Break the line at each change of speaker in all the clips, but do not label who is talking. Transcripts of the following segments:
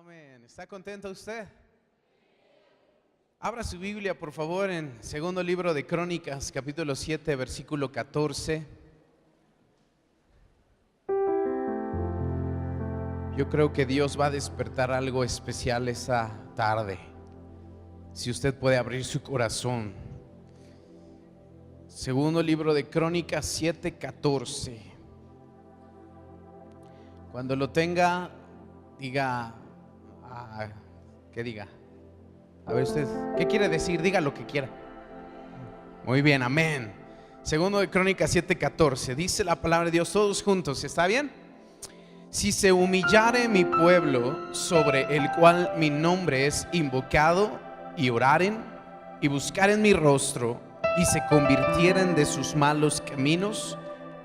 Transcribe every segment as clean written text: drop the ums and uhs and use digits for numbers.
Amén. ¿Está contento usted? Abra su Biblia, por favor, en segundo libro de Crónicas, capítulo 7, versículo 14. Yo creo que Dios va a despertar algo especial esta tarde. Si usted puede abrir su corazón. Segundo libro de Crónicas 7, 14. Cuando lo tenga, diga, ¿qué diga? A ver usted, ¿qué quiere decir? Diga lo que quiera. Muy bien, amén. Segundo de Crónicas 7:14. Dice la palabra de Dios, todos juntos, ¿está bien? Si se humillare mi pueblo, sobre el cual mi nombre es invocado, y oraren y buscaren mi rostro, y se convirtieren de sus malos caminos,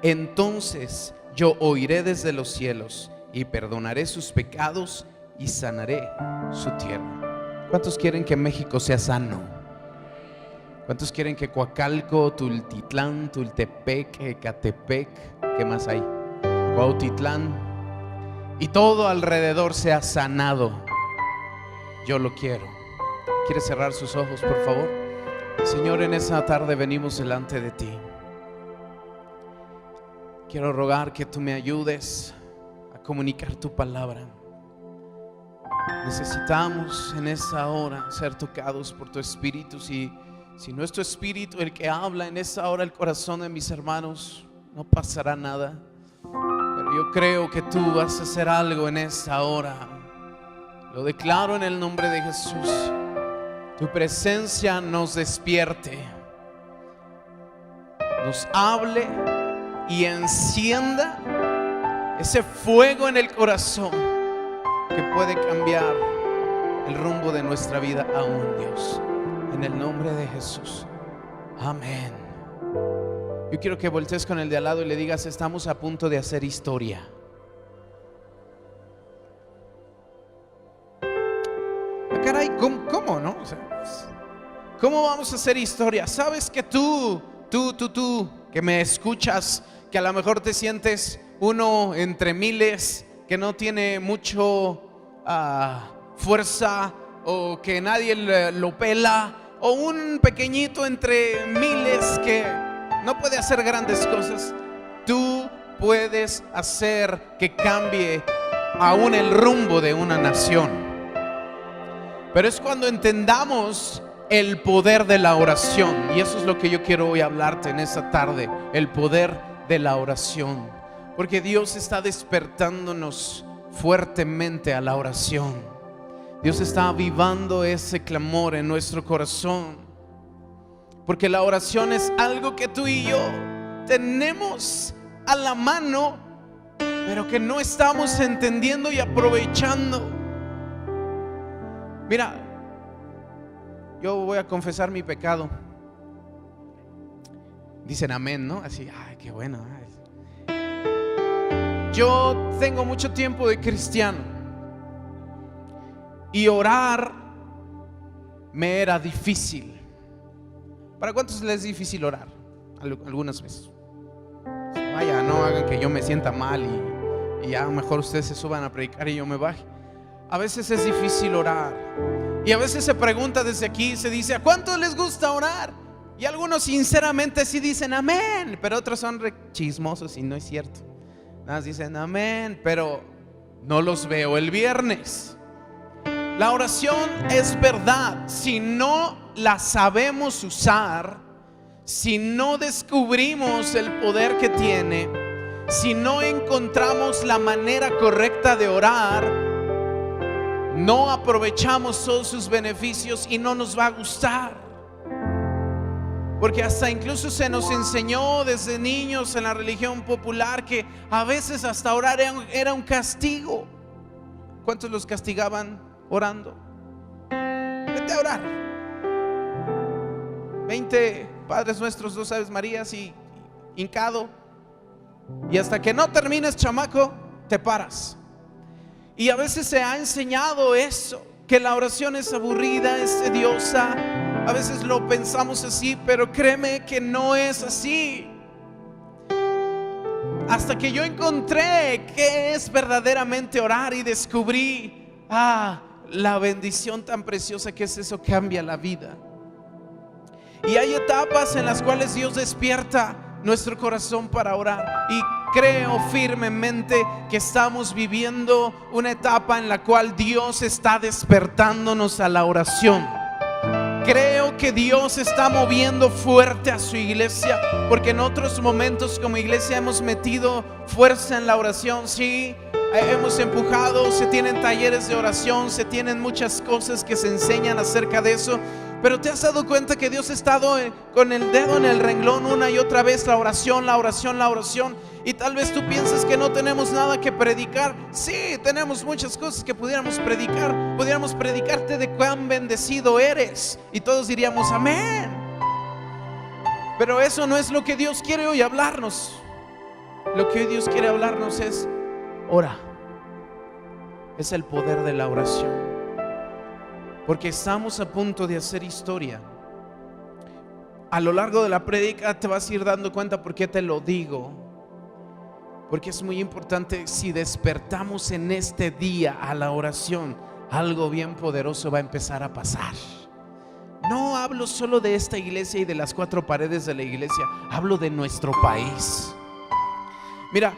entonces yo oiré desde los cielos y perdonaré sus pecados y sanaré su tierra. ¿Cuántos quieren que México sea sano? ¿Cuántos quieren que Coacalco, Tultitlán, Tultepec, Ecatepec, ¿qué más hay? Cuautitlán y todo alrededor sea sanado? Yo lo quiero. ¿Quiere cerrar sus ojos, por favor? Señor, en esta tarde venimos delante de ti. Quiero rogar que tú me ayudes a comunicar tu palabra. Necesitamos en esta hora ser tocados por tu Espíritu. Si no es tu Espíritu el que habla en esta hora el corazón de mis hermanos, no pasará nada. Pero yo creo que tú vas a hacer algo en esta hora. Lo declaro en el nombre de Jesús. Tu presencia nos despierte, nos hable y encienda ese fuego en el corazón que puede cambiar el rumbo de nuestra vida aún, Dios. En el nombre de Jesús, amén. Yo quiero que voltees con el de al lado y le digas: estamos a punto de hacer historia. Caray, ¿cómo no? O sea, ¿cómo vamos a hacer historia? Sabes que tú que me escuchas, que a lo mejor te sientes uno entre miles, que no tiene mucho fuerza, o que nadie lo pela, o un pequeñito entre miles que no puede hacer grandes cosas. Tú puedes hacer que cambie aún el rumbo de una nación. Pero es cuando entendamos el poder de la oración. Y eso es lo que yo quiero hoy hablarte en esta tarde. El poder de la oración. Porque Dios está despertándonos fuertemente a la oración. Dios está avivando ese clamor en nuestro corazón. Porque la oración es algo que tú y yo tenemos a la mano, pero que no estamos entendiendo y aprovechando. Mira, yo voy a confesar mi pecado. Dicen amén, ¿no? Así, ay, qué bueno. Yo tengo mucho tiempo de cristiano y orar me era difícil. ¿Para cuántos les es difícil orar? Algunas veces. Vaya, no hagan que yo me sienta mal y ya mejor ustedes se suban a predicar y yo me baje. A veces es difícil orar. Y a veces se pregunta desde aquí, se dice: ¿a cuántos les gusta orar? Y algunos sinceramente sí dicen amén, pero otros son chismosos y no es cierto. Nada más dicen amén, pero no los veo el viernes. La oración es verdad. Si no la sabemos usar, si no descubrimos el poder que tiene, si no encontramos la manera correcta de orar, no aprovechamos todos sus beneficios y no nos va a gustar. Porque hasta incluso se nos enseñó desde niños en la religión popular que a veces hasta orar era un castigo. ¿Cuántos los castigaban orando? Vete a orar. 20 Padres Nuestros, 2 Aves Marías y hincado. Y hasta que no termines, chamaco, te paras. Y a veces se ha enseñado eso, que la oración es aburrida, es tediosa. A veces lo pensamos así, pero créeme que no es así. Hasta que yo encontré qué es verdaderamente orar y descubrí la bendición tan preciosa que es eso, cambia la vida. Y hay etapas en las cuales Dios despierta nuestro corazón para orar. Y creo firmemente que estamos viviendo una etapa en la cual Dios está despertándonos a la oración. Creo que Dios está moviendo fuerte a su iglesia, porque en otros momentos como iglesia hemos metido fuerza en la oración. Sí, hemos empujado, se tienen talleres de oración, se tienen muchas cosas que se enseñan acerca de eso. Pero ¿te has dado cuenta que Dios ha estado con el dedo en el renglón una y otra vez? La oración, la oración, la oración. Y tal vez tú pienses que no tenemos nada que predicar. Sí, tenemos muchas cosas que pudiéramos predicar. Pudiéramos predicarte de cuán bendecido eres, y todos diríamos amén. Pero eso no es lo que Dios quiere hoy hablarnos. Lo que hoy Dios quiere hablarnos es: ora. Es el poder de la oración. Porque estamos a punto de hacer historia. A lo largo de la prédica te vas a ir dando cuenta por qué te lo digo. Porque es muy importante. Si despertamos en este día a la oración, algo bien poderoso va a empezar a pasar. No hablo solo de esta iglesia y de las 4 paredes de la iglesia, hablo de nuestro país. Mira,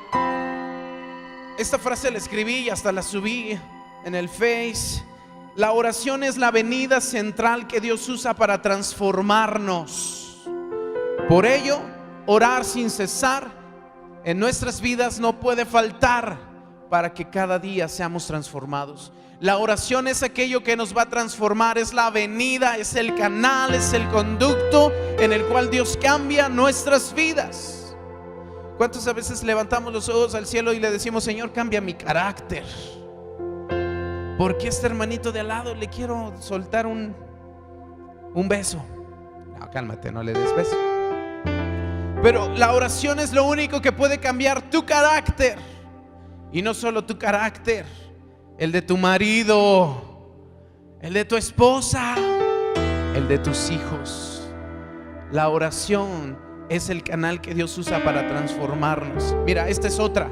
esta frase la escribí y hasta la subí en el Face. La oración es la avenida central que Dios usa para transformarnos. Por ello, orar sin cesar en nuestras vidas no puede faltar para que cada día seamos transformados. La oración es aquello que nos va a transformar, es la avenida, es el canal, es el conducto en el cual Dios cambia nuestras vidas. ¿Cuántas veces levantamos los ojos al cielo y le decimos: Señor, cambia mi carácter? Porque este hermanito de al lado le quiero soltar un beso. No, cálmate, no le des beso. Pero la oración es lo único que puede cambiar tu carácter. Y no solo tu carácter, el de tu marido, el de tu esposa, el de tus hijos. La oración es el canal que Dios usa para transformarnos. Mira, esta es otra.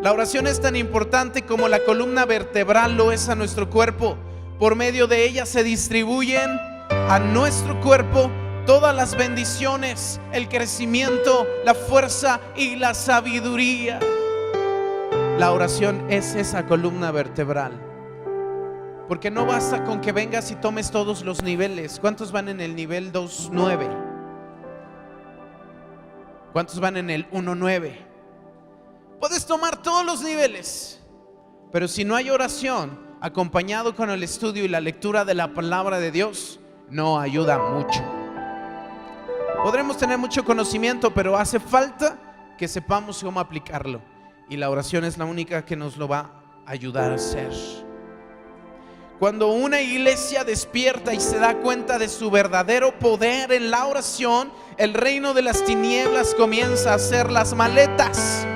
La oración es tan importante como la columna vertebral lo es a nuestro cuerpo. Por medio de ella se distribuyen a nuestro cuerpo todas las bendiciones, el crecimiento, la fuerza y la sabiduría. La oración es esa columna vertebral. Porque no basta con que vengas y tomes todos los niveles. ¿Cuántos van en el nivel 2.9? ¿Cuántos van en el 1.9? Puedes tomar todos los niveles, pero si no hay oración acompañado con el estudio y la lectura de la palabra de Dios, no ayuda mucho. Podremos tener mucho conocimiento, pero hace falta que sepamos cómo aplicarlo. Y la oración es la única que nos lo va a ayudar a hacer. Cuando una iglesia despierta y se da cuenta de su verdadero poder en la oración, el reino de las tinieblas comienza a hacer las maletas.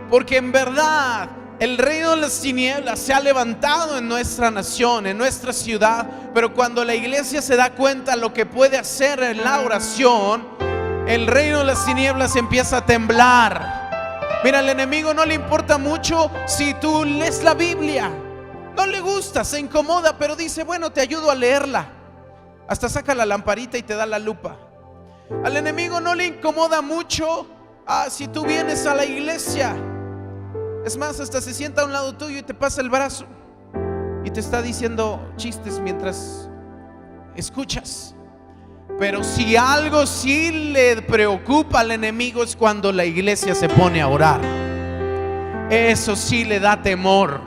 Porque en verdad el reino de las tinieblas se ha levantado en nuestra nación, en nuestra ciudad. Pero cuando la iglesia se da cuenta de lo que puede hacer en la oración, el reino de las tinieblas empieza a temblar. Mira, al enemigo no le importa mucho si tú lees la Biblia. No le gusta, se incomoda, pero dice: bueno, te ayudo a leerla. Hasta saca la lamparita y te da la lupa. Al enemigo no le incomoda mucho si tú vienes a la iglesia. Es más, hasta se sienta a un lado tuyo y te pasa el brazo y te está diciendo chistes mientras escuchas. Pero si algo sí le preocupa al enemigo es cuando la iglesia se pone a orar. Eso sí le da temor.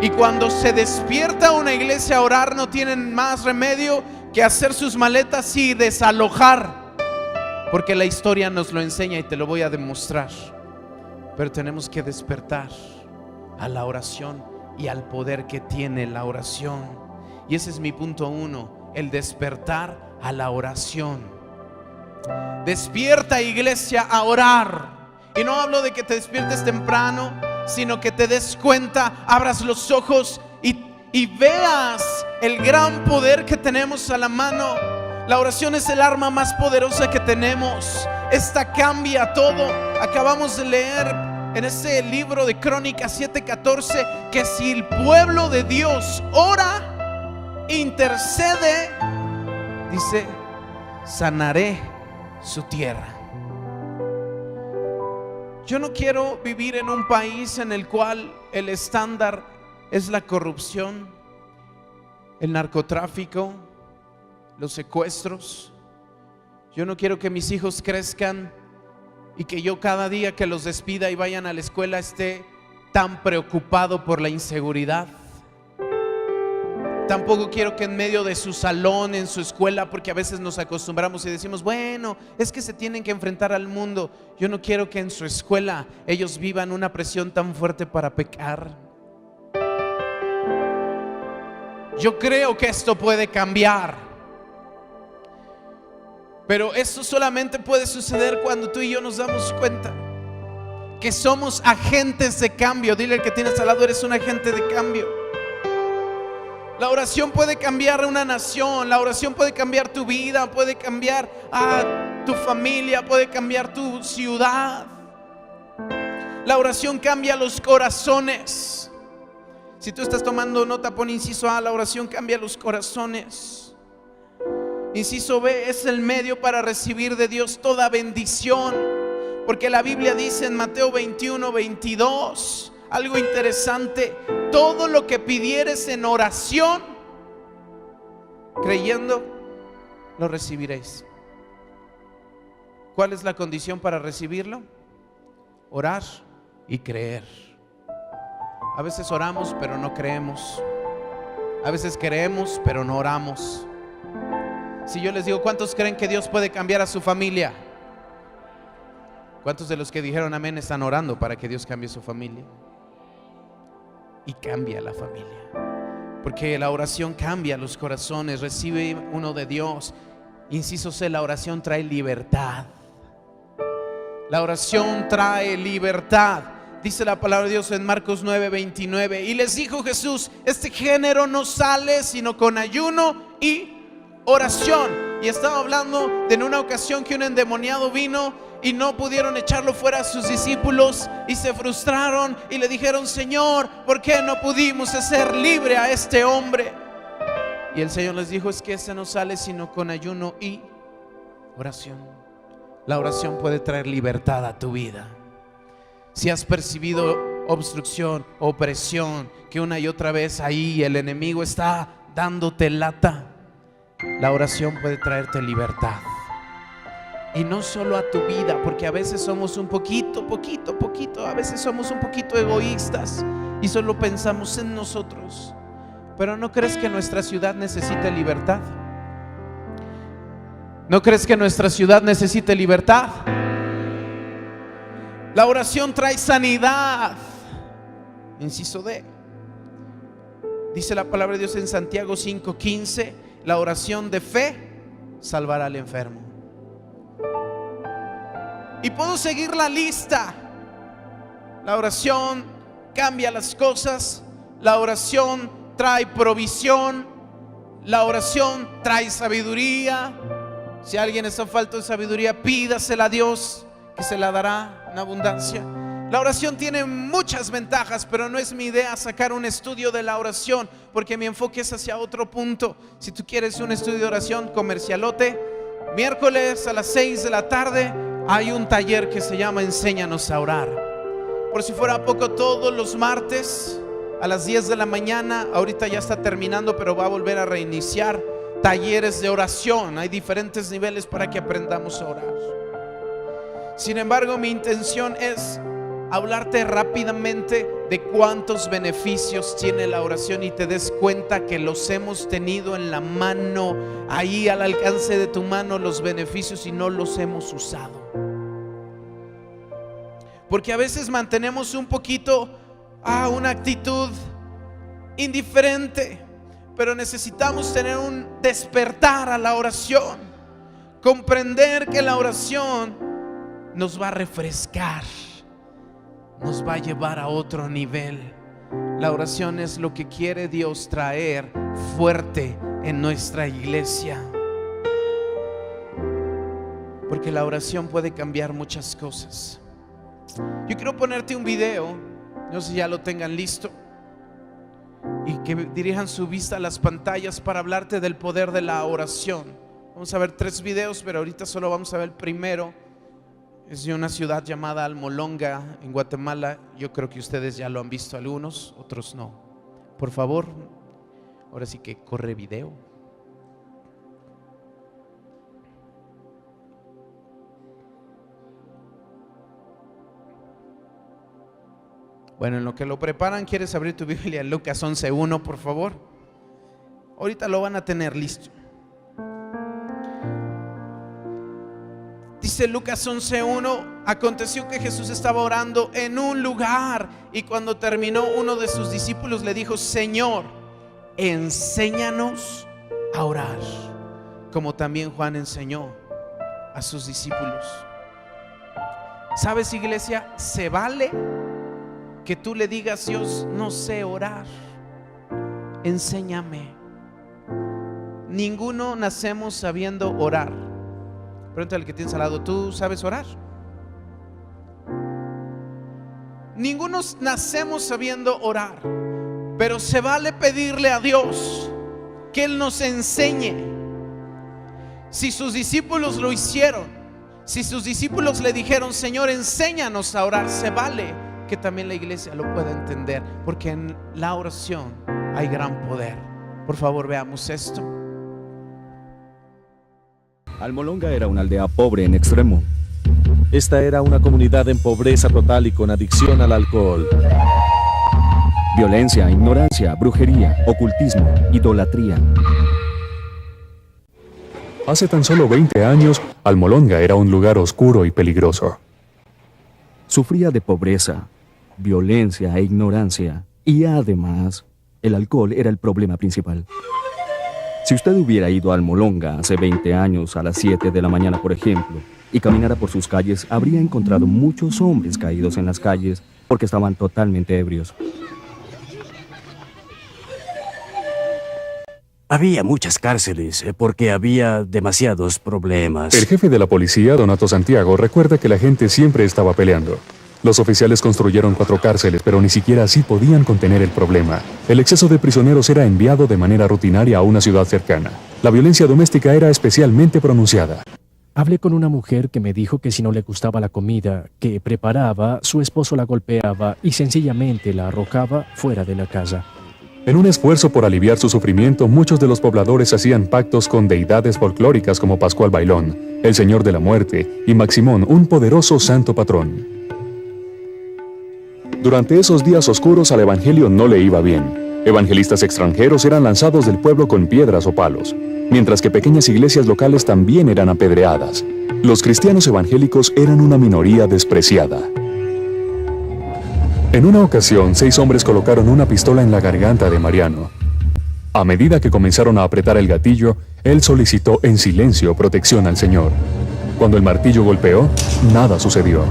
Y cuando se despierta una iglesia a orar, no tienen más remedio que hacer sus maletas y desalojar. Porque la historia nos lo enseña y te lo voy a demostrar. Pero tenemos que despertar a la oración y al poder que tiene la oración. Y ese es mi punto 1, el despertar a la oración. Despierta, iglesia, a orar. Y no hablo de que te despiertes temprano, sino que te des cuenta, abras los ojos y veas el gran poder que tenemos a la mano. La oración es el arma más poderosa que tenemos. Esta cambia todo. Acabamos de leer en ese libro de Crónicas 7:14 que si el pueblo de Dios ora, intercede, dice, sanaré su tierra. Yo no quiero vivir en un país en el cual el estándar es la corrupción, el narcotráfico, los secuestros. Yo no quiero que mis hijos crezcan y que yo cada día que los despida y vayan a la escuela esté tan preocupado por la inseguridad. Tampoco quiero que en medio de su salón, en su escuela, porque a veces nos acostumbramos y decimos, bueno, es que se tienen que enfrentar al mundo. Yo no quiero que en su escuela ellos vivan una presión tan fuerte para pecar. Yo creo que esto puede cambiar, pero esto solamente puede suceder cuando tú y yo nos damos cuenta que somos agentes de cambio. Dile al que tienes al lado, eres un agente de cambio. La oración puede cambiar una nación, la oración puede cambiar tu vida, puede cambiar a tu familia, puede cambiar tu ciudad. La oración cambia los corazones. Si tú estás tomando nota, pon inciso A, la oración cambia los corazones. Inciso B, es el medio para recibir de Dios toda bendición, porque la Biblia dice en Mateo 21:22 algo interesante: todo lo que pidieres en oración, creyendo, lo recibiréis. ¿Cuál es la condición para recibirlo? Orar y creer. A veces oramos pero no creemos. A veces creemos pero no oramos. Si yo les digo, ¿cuántos creen que Dios puede cambiar a su familia? ¿Cuántos de los que dijeron amén están orando para que Dios cambie su familia? Y cambia la familia, porque la oración cambia los corazones. Recibe uno de Dios. Inciso C, la oración trae libertad. La oración trae libertad. Dice la palabra de Dios en Marcos 9:29: y les dijo Jesús, este género no sale sino con ayuno y oración. Y estaba hablando de en una ocasión que un endemoniado vino y no pudieron echarlo fuera a sus discípulos y se frustraron y le dijeron, Señor, ¿por qué no pudimos hacer libre a este hombre? Y el Señor les dijo, es que ese no sale sino con ayuno y oración. La oración puede traer libertad a tu vida. Si has percibido obstrucción, opresión, que una y otra vez ahí el enemigo está dándote lata, la oración puede traerte libertad. Y no solo a tu vida, porque a veces somos un poquito, a veces somos un poquito egoístas y solo pensamos en nosotros. Pero ¿no crees que nuestra ciudad necesita libertad? ¿No crees que nuestra ciudad necesita libertad? La oración trae sanidad. Inciso D. Dice la palabra de Dios en Santiago 5:15: la oración de fe salvará al enfermo. Y puedo seguir la lista. La oración cambia las cosas. La oración trae provisión. La oración trae sabiduría. Si alguien está falto de sabiduría, pídasela a Dios, que se la dará en abundancia. La oración tiene muchas ventajas, pero no es mi idea sacar un estudio de la oración, porque mi enfoque es hacia otro punto. Si tú quieres un estudio de oración, comercialote, miércoles a las 6 de la tarde hay un taller que se llama Enséñanos a orar. Por si fuera poco, todos los martes a las 10 de la mañana, ahorita ya está terminando, pero va a volver a reiniciar talleres de oración. Hay diferentes niveles para que aprendamos a orar. Sin embargo, mi intención es hablarte rápidamente de cuántos beneficios tiene la oración y te des cuenta que los hemos tenido en la mano, ahí al alcance de tu mano, los beneficios, y no los hemos usado. Porque a veces mantenemos un poquito una actitud indiferente, pero necesitamos tener un despertar a la oración, comprender que la oración nos va a refrescar, nos va a llevar a otro nivel. La oración es lo que quiere Dios traer fuerte en nuestra iglesia, porque la oración puede cambiar muchas cosas. Yo quiero ponerte un video, no sé si ya lo tengan listo, y que dirijan su vista a las pantallas para hablarte del poder de la oración. Vamos a ver 3 videos, pero ahorita solo vamos a ver el primero. Es de una ciudad llamada Almolonga, en Guatemala. Yo creo que ustedes ya lo han visto, algunos, otros no. Por favor, ahora sí que corre video. Bueno, en lo que lo preparan, ¿quieres abrir tu Biblia en Lucas 11:1, por favor? Ahorita lo van a tener listo. Dice Lucas 11:1: aconteció que Jesús estaba orando en un lugar, y cuando terminó, uno de sus discípulos le dijo: Señor, enséñanos a orar, como también Juan enseñó a sus discípulos. ¿Sabes, iglesia? Se vale que tú le digas: Dios, no sé orar, enséñame. Ninguno nacemos sabiendo orar. Pregúntale al que tienes al lado: ¿tú sabes orar? Ninguno nacemos sabiendo orar, pero se vale pedirle a Dios que Él nos enseñe. Si sus discípulos lo hicieron, si sus discípulos le dijeron: Señor, enséñanos a orar, se vale que también la iglesia lo pueda entender, porque en la oración hay gran poder. Por favor, veamos esto.
Almolonga era una aldea pobre en extremo.
Esta era una comunidad en pobreza total y con adicción al alcohol.
Violencia, ignorancia, brujería, ocultismo, idolatría.
Hace tan solo 20 años, Almolonga era un lugar oscuro y peligroso.
Sufría de pobreza, violencia e ignorancia, y además, el alcohol era el problema principal. Si usted hubiera ido a Almolonga hace 20 años a las 7 de la mañana, por ejemplo, y caminara por sus calles, habría encontrado muchos hombres caídos en las calles porque estaban totalmente ebrios.
Había muchas cárceles porque había demasiados problemas.
El jefe de la policía, Donato Santiago, recuerda que la gente siempre estaba peleando. Los oficiales construyeron 4 cárceles, pero ni siquiera así podían contener el problema. El exceso de prisioneros era enviado de manera rutinaria a una ciudad cercana. La violencia doméstica era especialmente pronunciada.
Hablé con una mujer que me dijo que si no le gustaba la comida que preparaba, su esposo la golpeaba y sencillamente la arrojaba fuera de la casa.
En un esfuerzo por aliviar su sufrimiento, muchos de los pobladores hacían pactos con deidades folclóricas como Pascual Bailón, el Señor de la Muerte, y Maximón, un poderoso santo patrón. Durante esos días oscuros al evangelio no le iba bien. Evangelistas extranjeros eran lanzados del pueblo con piedras o palos, mientras que pequeñas iglesias locales también eran apedreadas. Los cristianos evangélicos eran una minoría despreciada. En una ocasión, 6 hombres colocaron una pistola en la garganta de Mariano. A medida que comenzaron a apretar el gatillo, él solicitó en silencio protección al Señor. Cuando el martillo golpeó, nada sucedió.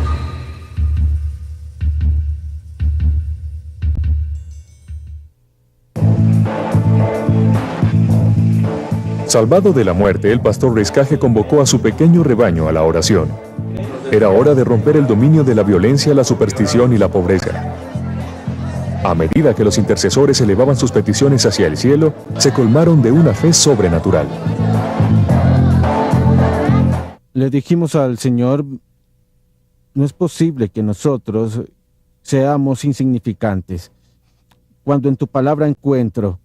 Salvado de la muerte, el pastor Rescaje convocó a su pequeño rebaño a la oración. Era hora de romper el dominio de la violencia, la superstición y la pobreza. A medida que los intercesores elevaban sus peticiones hacia el cielo, se colmaron de una fe sobrenatural.
Le dijimos al Señor: no es posible que nosotros seamos insignificantes, cuando en tu palabra encuentro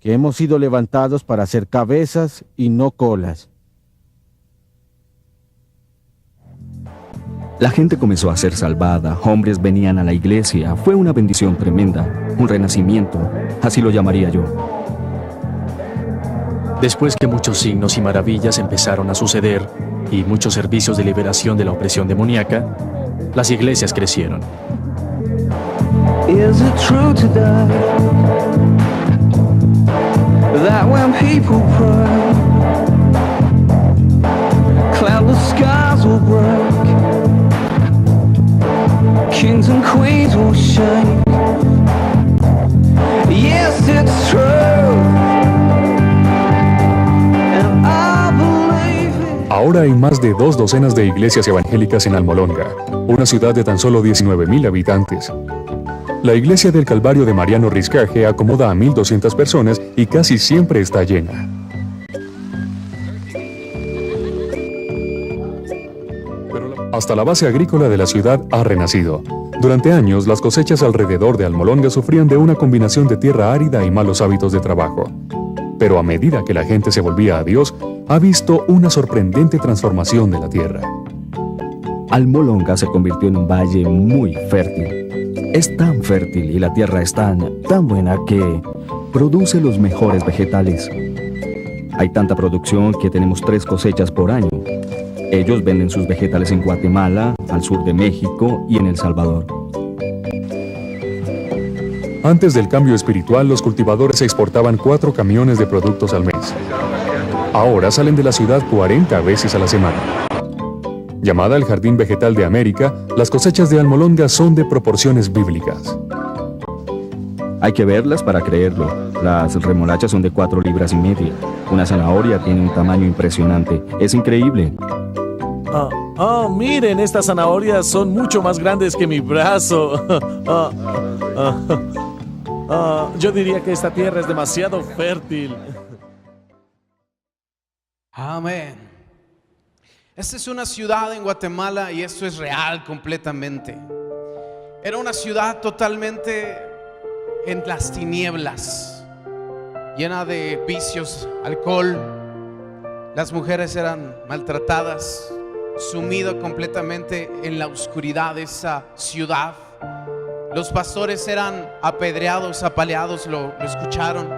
que hemos sido levantados para ser cabezas y no colas.
La gente comenzó a ser salvada, hombres venían a la iglesia, fue una bendición tremenda, un renacimiento, así lo llamaría yo.
Después que muchos signos y maravillas empezaron a suceder y muchos servicios de liberación de la opresión demoníaca, las iglesias crecieron.
Is it true today that when people pray, cloudless skies will break, kings and queens will shake? Yes, it's true, and I believe it.
Ahora hay más más de 2 docenas de iglesias evangélicas en Almolonga, una ciudad de tan solo 19,000 habitantes. La iglesia del Calvario de Mariano Riscaje acomoda a 1,200 personas y casi siempre está llena. Hasta la base agrícola de la ciudad ha renacido. Durante años, las cosechas alrededor de Almolonga sufrían de una combinación de tierra árida y malos hábitos de trabajo. Pero a medida que la gente se volvía a Dios, ha visto una sorprendente transformación de la tierra.
Almolonga se convirtió en un valle muy fértil. Es tan fértil y la tierra es tan buena que produce los mejores vegetales. Hay tanta producción que tenemos 3 cosechas por año. Ellos venden sus vegetales en Guatemala, al sur de México y en El Salvador.
Antes del cambio espiritual, los cultivadores exportaban 4 camiones de productos al mes. Ahora salen de la ciudad 40 veces a la semana. Llamada el Jardín Vegetal de América, las cosechas de Almolonga son de proporciones bíblicas.
Hay que verlas para creerlo. Las remolachas son de 4,5 libras. Una zanahoria tiene un tamaño impresionante. Es increíble.
Miren, estas zanahorias son mucho más grandes que mi brazo. Yo diría que esta tierra es demasiado fértil.
Amén. Esta es una ciudad en Guatemala y esto es real completamente. Era una ciudad totalmente en las tinieblas, llena de vicios, alcohol. Las mujeres eran maltratadas, sumida completamente en la oscuridad de esa ciudad. Los pastores eran apedreados, apaleados, lo escucharon.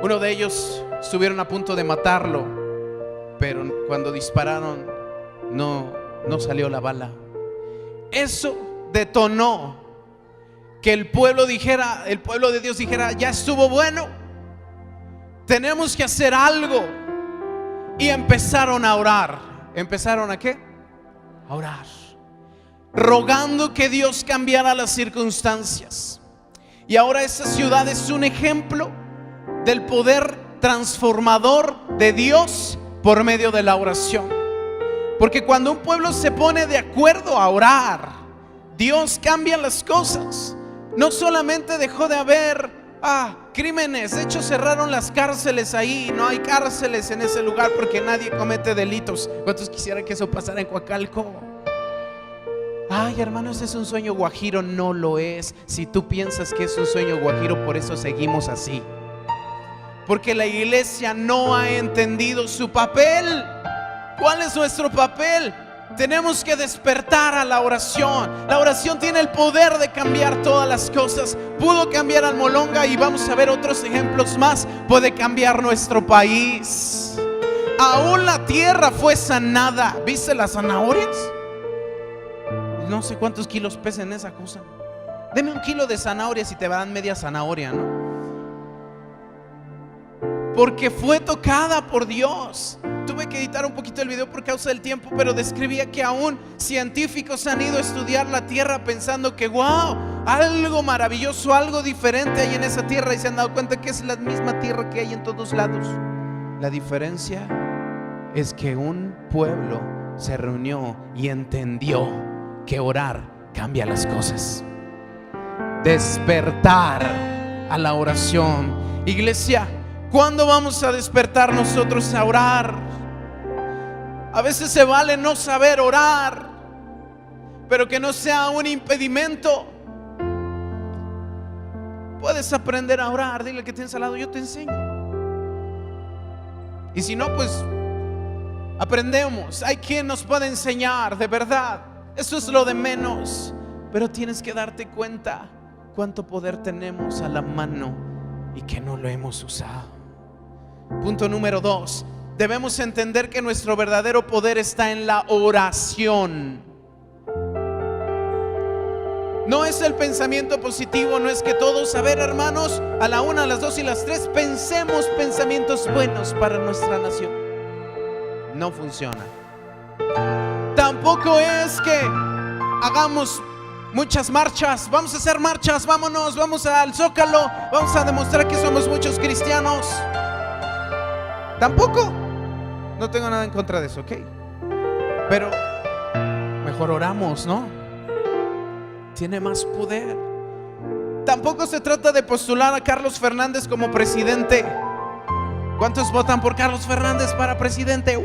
Uno de ellos estuvieron a punto de matarlo, pero cuando dispararon no salió la bala. Eso detonó que el pueblo de Dios dijera: ya estuvo bueno, tenemos que hacer algo. Y empezaron a orar. ¿Empezaron a qué? A orar, rogando que Dios cambiara las circunstancias. Y ahora esta ciudad es un ejemplo del poder transformador de Dios por medio de la oración. Porque cuando un pueblo se pone de acuerdo a orar, Dios cambia las cosas. No solamente dejó de haber crímenes, de hecho cerraron las cárceles ahí. No hay cárceles en ese lugar porque nadie comete delitos. ¿Cuántos quisieran que eso pasara en Coacalco? Ay, hermano, ese es un sueño guajiro. No lo es. Si tú piensas que es un sueño guajiro, por eso seguimos así. Porque la iglesia no ha entendido su papel. ¿Cuál es nuestro papel? Tenemos que despertar a la oración. La oración tiene el poder de cambiar todas las cosas. Pudo cambiar Almolonga y vamos a ver otros ejemplos más. Puede cambiar nuestro país. Aún la tierra fue sanada. ¿Viste las zanahorias? No sé cuántos kilos pesan esa cosa. Deme 1 kilo de zanahorias y te dan media zanahoria, ¿no? Porque fue tocada por Dios. Tuve que editar un poquito el video por causa del tiempo, pero describía que aún científicos han ido a estudiar la tierra pensando que wow, algo maravilloso, algo diferente hay en esa tierra, y se han dado cuenta que es la misma tierra que hay en todos lados. La diferencia es que un pueblo se reunió y entendió que orar cambia las cosas. Despertar a la oración. Iglesia, ¿cuándo vamos a despertar nosotros a orar? A veces se vale no saber orar, pero que no sea un impedimento. Puedes aprender a orar. Dile que tienes al lado: yo te enseño. Y si no, pues aprendemos. Hay quien nos puede enseñar, de verdad. Eso es lo de menos. Pero tienes que darte cuenta cuánto poder tenemos a la mano y que no lo hemos usado. Punto número 2. Debemos entender que nuestro verdadero poder está en la oración. No es el pensamiento positivo, no es que todos, a ver, hermanos, a la 1, a las 2 y las 3 pensemos pensamientos buenos para nuestra nación. No funciona. Tampoco es que hagamos muchas marchas. Vamos a hacer marchas, vámonos, vamos al Zócalo, vamos a demostrar que somos muchos cristianos. Tampoco. No tengo nada en contra de eso, ¿ok? Pero mejor oramos, ¿no? Tiene más poder. Tampoco se trata de postular a Carlos Fernández como presidente. ¿Cuántos votan por Carlos Fernández para presidente?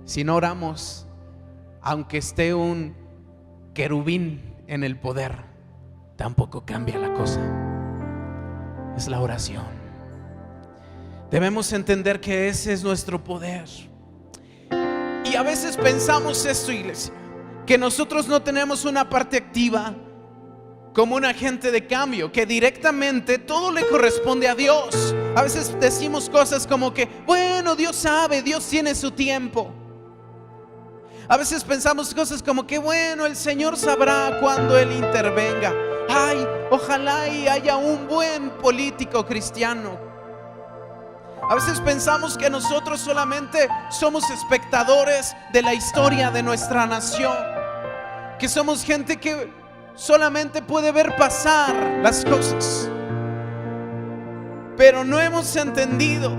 Si no oramos, aunque esté un querubín en el poder, tampoco cambia la cosa. Es la oración. Debemos entender que ese es nuestro poder. Y a veces pensamos esto, iglesia, que nosotros no tenemos una parte activa como un agente de cambio, que directamente todo le corresponde a Dios. A veces decimos cosas como que, bueno, Dios sabe, Dios tiene su tiempo. A veces pensamos cosas como que, bueno, el Señor sabrá cuando Él intervenga. Ay, ojalá y haya un buen político cristiano. A veces pensamos que nosotros solamente somos espectadores de la historia de nuestra nación, que somos gente que solamente puede ver pasar las cosas, pero no hemos entendido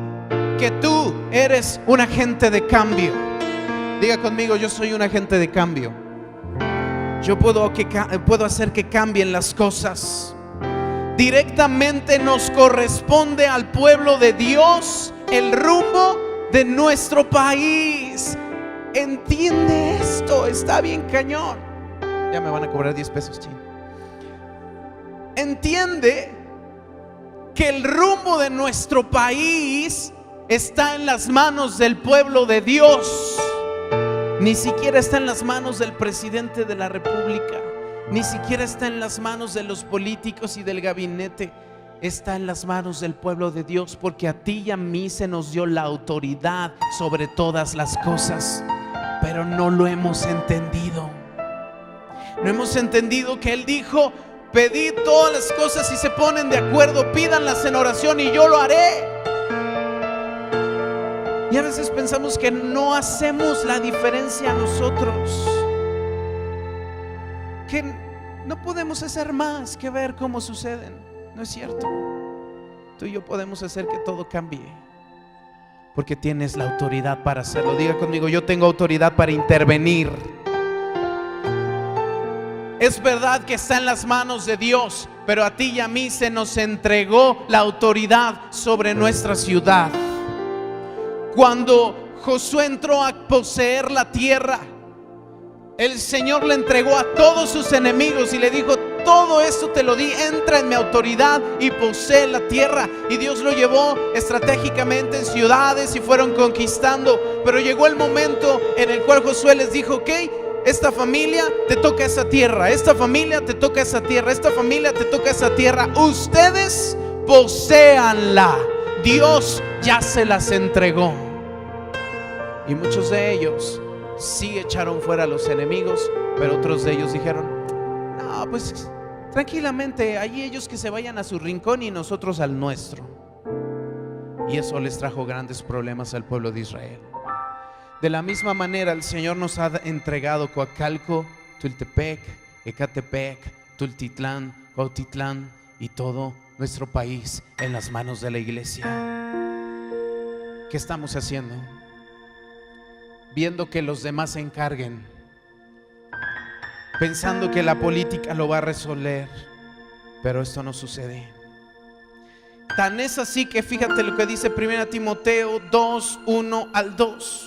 que tú eres un agente de cambio. Diga conmigo: yo soy un agente de cambio. Yo puedo hacer que cambien las cosas. Directamente nos corresponde al pueblo de Dios el rumbo de nuestro país. Entiende esto, está bien cañón. Ya me van a cobrar 10 pesos, ching. Entiende que el rumbo de nuestro país está en las manos del pueblo de Dios. Ni siquiera está en las manos del presidente de la República, ni siquiera está en las manos de los políticos y del gabinete. Está en las manos del pueblo de Dios, porque a ti y a mí se nos dio la autoridad sobre todas las cosas, pero no lo hemos entendido. No hemos entendido que Él dijo: pedid todas las cosas y se ponen de acuerdo, pídanlas en oración y yo lo haré. Y a veces pensamos que no hacemos la diferencia nosotros, que no podemos hacer más que ver cómo suceden. No es cierto. Tú y yo podemos hacer que todo cambie, porque tienes la autoridad para hacerlo. Diga conmigo: yo tengo autoridad para intervenir. Es verdad que está en las manos de Dios, pero a ti y a mí se nos entregó la autoridad sobre nuestra ciudad. Cuando Josué entró a poseer la tierra, el Señor le entregó a todos sus enemigos y le dijo: todo esto te lo di, entra en mi autoridad y posee la tierra. Y Dios lo llevó estratégicamente en ciudades y fueron conquistando. Pero llegó el momento en el cual Josué les dijo: ok, esta familia te toca esa tierra, esta familia te toca esa tierra, esta familia te toca esa tierra. Ustedes poséanla. Dios ya se las entregó. Y muchos de ellos sí echaron fuera a los enemigos, pero otros de ellos dijeron: no, pues tranquilamente, allí ellos que se vayan a su rincón y nosotros al nuestro. Y eso les trajo grandes problemas al pueblo de Israel. De la misma manera, el Señor nos ha entregado Coacalco, Tultepec, Ecatepec, Tultitlán, Cuautitlán y todo nuestro país en las manos de la iglesia. ¿Qué estamos haciendo? Viendo que los demás se encarguen, pensando que la política lo va a resolver, pero esto no sucede. Tan es así que fíjate lo que dice 1 Timoteo 2, 1 al 2.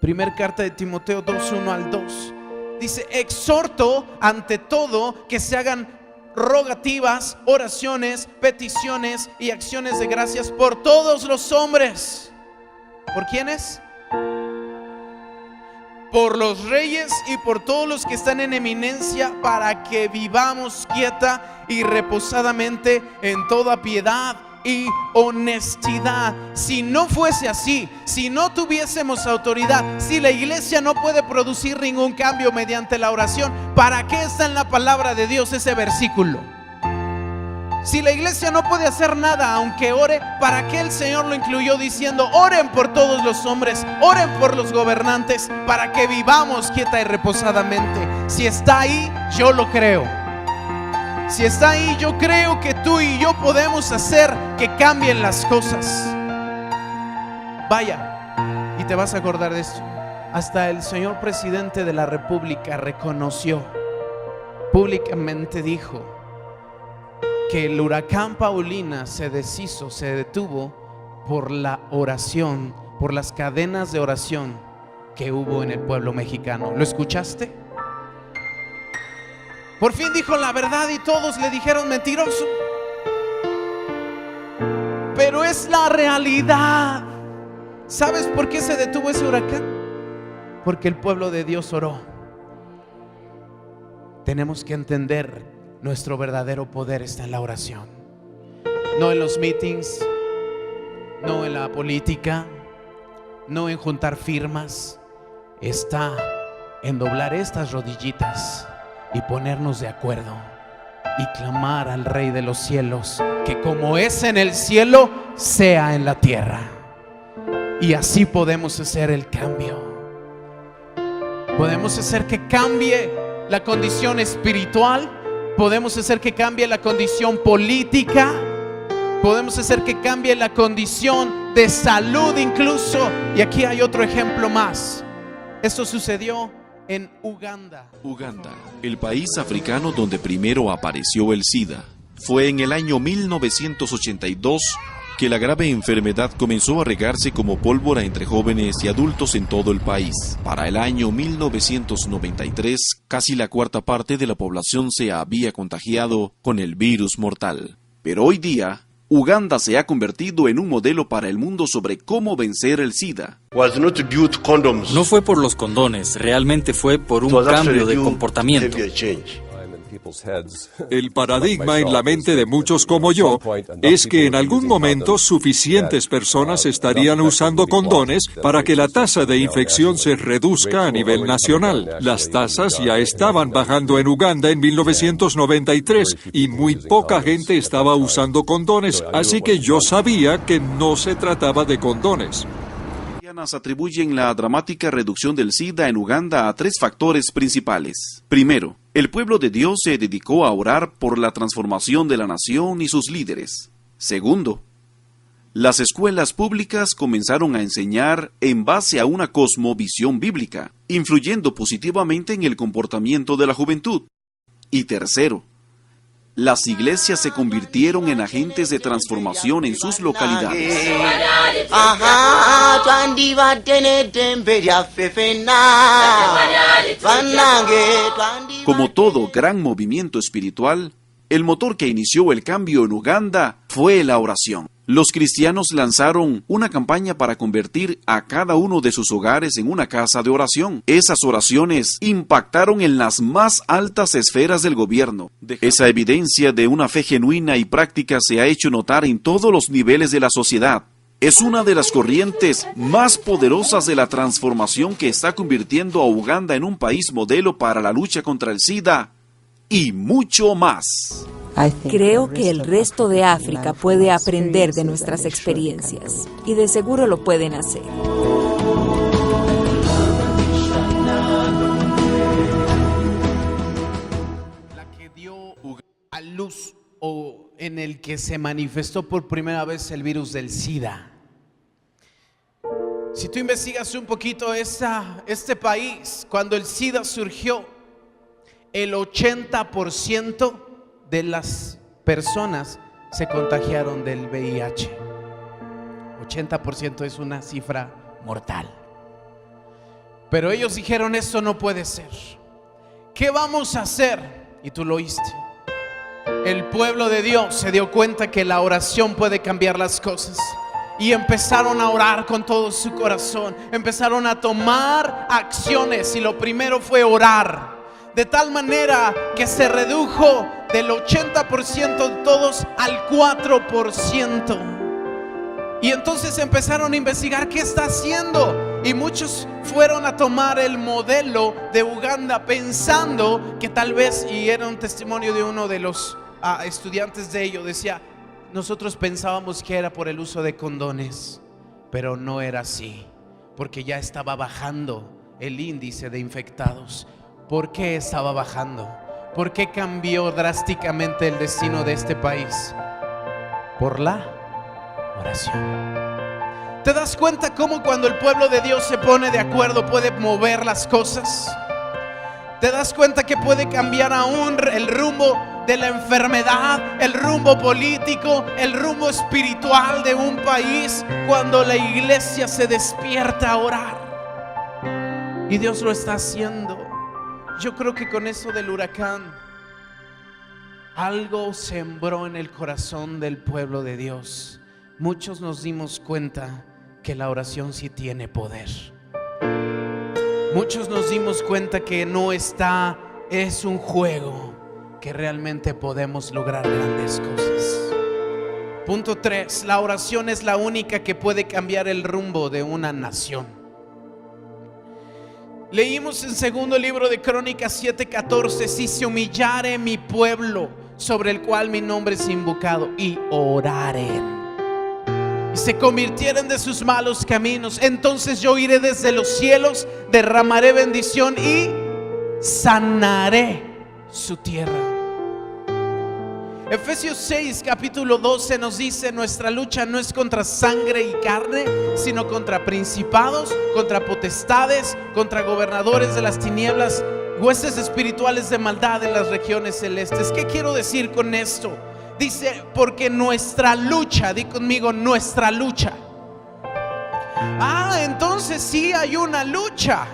Primer carta de Timoteo 2, 1 al 2. Dice: exhorto ante todo que se hagan rogativas, oraciones, peticiones y acciones de gracias por todos los hombres. ¿Por quiénes? Por los reyes y por todos los que están en eminencia, para que vivamos quieta y reposadamente en toda piedad y honestidad. Si no fuese así, si no tuviésemos autoridad, si la iglesia no puede producir ningún cambio mediante la oración, ¿para qué está en la palabra de Dios ese versículo? Si la iglesia no puede hacer nada aunque ore, ¿para qué el Señor lo incluyó diciendo: oren por todos los hombres, oren por los gobernantes, para que vivamos quieta y reposadamente? Si está ahí, yo lo creo. Si está ahí, yo creo que tú y yo podemos hacer que cambien las cosas. Vaya, y te vas a acordar de esto. Hasta el señor presidente de la República reconoció, públicamente dijo, que el huracán Paulina se deshizo, se detuvo por la oración, por las cadenas de oración que hubo en el pueblo mexicano. ¿Lo escuchaste? Por fin dijo la verdad y todos le dijeron mentiroso. Pero es la realidad. ¿Sabes por qué se detuvo ese huracán? Porque el pueblo de Dios oró. Tenemos que entender, nuestro verdadero poder está en la oración. No en los meetings, no en la política, no en juntar firmas. Está en doblar estas rodillitas y ponernos de acuerdo y clamar al Rey de los cielos, que como es en el cielo, sea en la tierra. Y así podemos hacer el cambio. Podemos hacer que cambie la condición espiritual. Podemos hacer que cambie la condición política. Podemos hacer que cambie la condición de salud incluso. Y aquí hay otro ejemplo más. Esto sucedió en Uganda.
Uganda, el país africano donde primero apareció el SIDA. Fue en el año 1982 que la grave enfermedad comenzó a regarse como pólvora entre jóvenes y adultos en todo el país. Para el año 1993, casi la cuarta parte de la población se había contagiado con el virus mortal. Pero hoy día, Uganda se ha convertido en un modelo para el mundo sobre cómo vencer el SIDA.
No fue por los condones, realmente fue por un cambio de comportamiento.
El paradigma en la mente de muchos como yo es que en algún momento suficientes personas estarían usando condones para que la tasa de infección se reduzca a nivel nacional. Las tasas ya estaban bajando en Uganda en 1993 y muy poca gente estaba usando condones, así que yo sabía que no se trataba de condones.
Atribuyen la dramática reducción del SIDA en Uganda a tres factores principales. Primero, el pueblo de Dios se dedicó a orar por la transformación de la nación y sus líderes. Segundo, las escuelas públicas comenzaron a enseñar en base a una cosmovisión bíblica, influyendo positivamente en el comportamiento de la juventud. Y tercero, las iglesias se convirtieron en agentes de transformación en sus localidades. Como todo gran movimiento espiritual, el motor que inició el cambio en Uganda fue la oración. Los cristianos lanzaron una campaña para convertir a cada uno de sus hogares en una casa de oración. Esas oraciones impactaron en las más altas esferas del gobierno. Esa evidencia de una fe genuina y práctica se ha hecho notar en todos los niveles de la sociedad. Es una de las corrientes más poderosas de la transformación que está convirtiendo a Uganda en un país modelo para la lucha contra el SIDA y mucho más.
Creo que el resto de África puede aprender de nuestras experiencias y de seguro lo pueden hacer.
La que dio a luz o en el que se manifestó por primera vez el virus del SIDA. Si tú investigas un poquito este país, cuando el SIDA surgió, el 80% de las personas se contagiaron del VIH. 80% es una cifra mortal. Pero ellos dijeron, esto no puede ser. ¿Qué vamos a hacer? Y tú lo oíste. El pueblo de Dios se dio cuenta que la oración puede cambiar las cosas. Y empezaron a orar con todo su corazón. Empezaron a tomar acciones y lo primero fue orar. De tal manera que se redujo del 80% de todos al 4%. Y entonces empezaron a investigar qué está haciendo. Y muchos fueron a tomar el modelo de Uganda pensando que tal vez, y era un testimonio de uno de los estudiantes de ello, decía, nosotros pensábamos que era por el uso de condones, pero no era así, porque ya estaba bajando el índice de infectados. ¿Por qué estaba bajando? ¿Por qué cambió drásticamente el destino de este país? Por la oración. ¿Te das cuenta cómo cuando el pueblo de Dios se pone de acuerdo puede mover las cosas? ¿Te das cuenta que puede cambiar aún el rumbo de la enfermedad, el rumbo político, el rumbo espiritual de un país cuando la iglesia se despierta a orar? Y Dios lo está haciendo. Yo creo que con eso del huracán algo sembró en el corazón del pueblo de Dios. Muchos nos dimos cuenta que la oración sí tiene poder. Muchos nos dimos cuenta que no es un juego, que realmente podemos lograr grandes cosas. Punto 3, la oración es la única que puede cambiar el rumbo de una nación. Leímos en segundo libro de Crónicas 7:14: si se humillare mi pueblo, sobre el cual mi nombre es invocado, y oraren, y se convirtieren de sus malos caminos, entonces yo iré desde los cielos, derramaré bendición y sanaré su tierra. Efesios 6 capítulo 12 nos dice: nuestra lucha no es contra sangre y carne, sino contra principados, contra potestades, contra gobernadores de las tinieblas, huestes espirituales de maldad en las regiones celestes. ¿Qué quiero decir con esto? Dice, porque nuestra lucha, di conmigo, nuestra lucha. Entonces sí hay una lucha,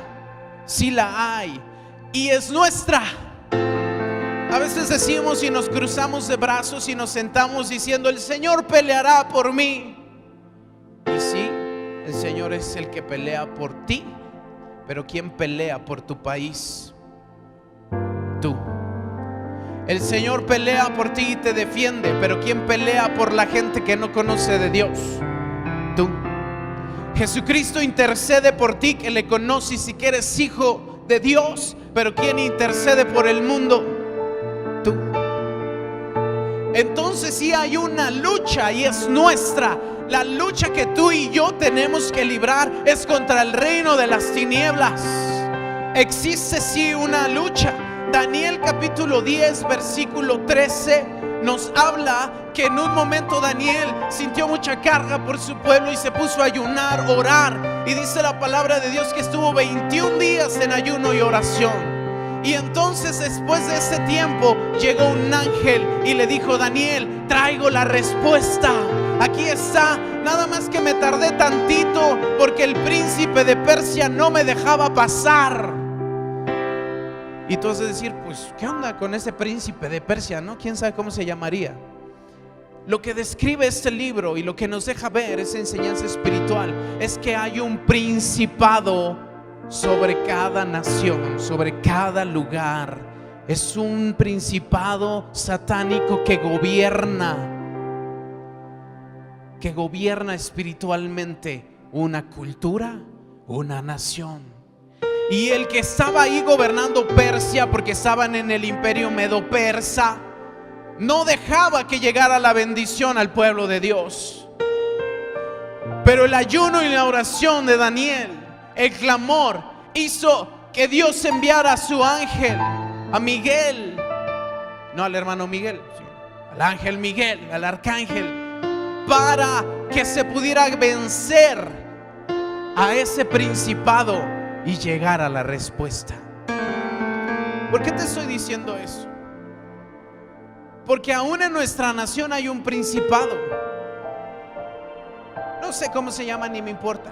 sí la hay, y es nuestra. A veces decimos y nos cruzamos de brazos y nos sentamos diciendo: el Señor peleará por mí. Y sí, el Señor es el que pelea por ti, pero ¿quién pelea por tu país? Tú. El Señor pelea por ti y te defiende, pero ¿quién pelea por la gente que no conoce de Dios? Tú. Jesucristo intercede por ti que le conoces y que eres hijo de Dios, pero ¿quién intercede por el mundo? Tú. Entonces sí hay una lucha y es nuestra. La lucha que tú y yo tenemos que librar es contra el reino de las tinieblas. Existe sí una lucha. Daniel capítulo 10 versículo 13 nos habla que en un momento Daniel sintió mucha carga por su pueblo y se puso a ayunar, orar, y dice la palabra de Dios que estuvo 21 días en ayuno y oración. Y entonces después de ese tiempo llegó un ángel y le dijo: Daniel, traigo la respuesta, aquí está, nada más que me tardé tantito porque el príncipe de Persia no me dejaba pasar. Y tú has de decir: pues ¿qué onda con ese príncipe de Persia? ¿No? ¿Quién sabe cómo se llamaría? Lo que describe este libro y lo que nos deja ver esa enseñanza espiritual es que hay un principado sobre cada nación, sobre cada lugar. Es un principado satánico que gobierna espiritualmente una cultura, una nación. Y el que estaba ahí gobernando Persia, porque estaban en el imperio medo-persa, no dejaba que llegara la bendición al pueblo de Dios. Pero el ayuno y la oración de Daniel, el clamor, hizo que Dios enviara a su ángel, a Miguel, no al hermano Miguel, sino al ángel Miguel, al arcángel, para que se pudiera vencer a ese principado y llegar a la respuesta. ¿Por qué te estoy diciendo eso? Porque aún en nuestra nación hay un principado. No sé cómo se llama ni me importa,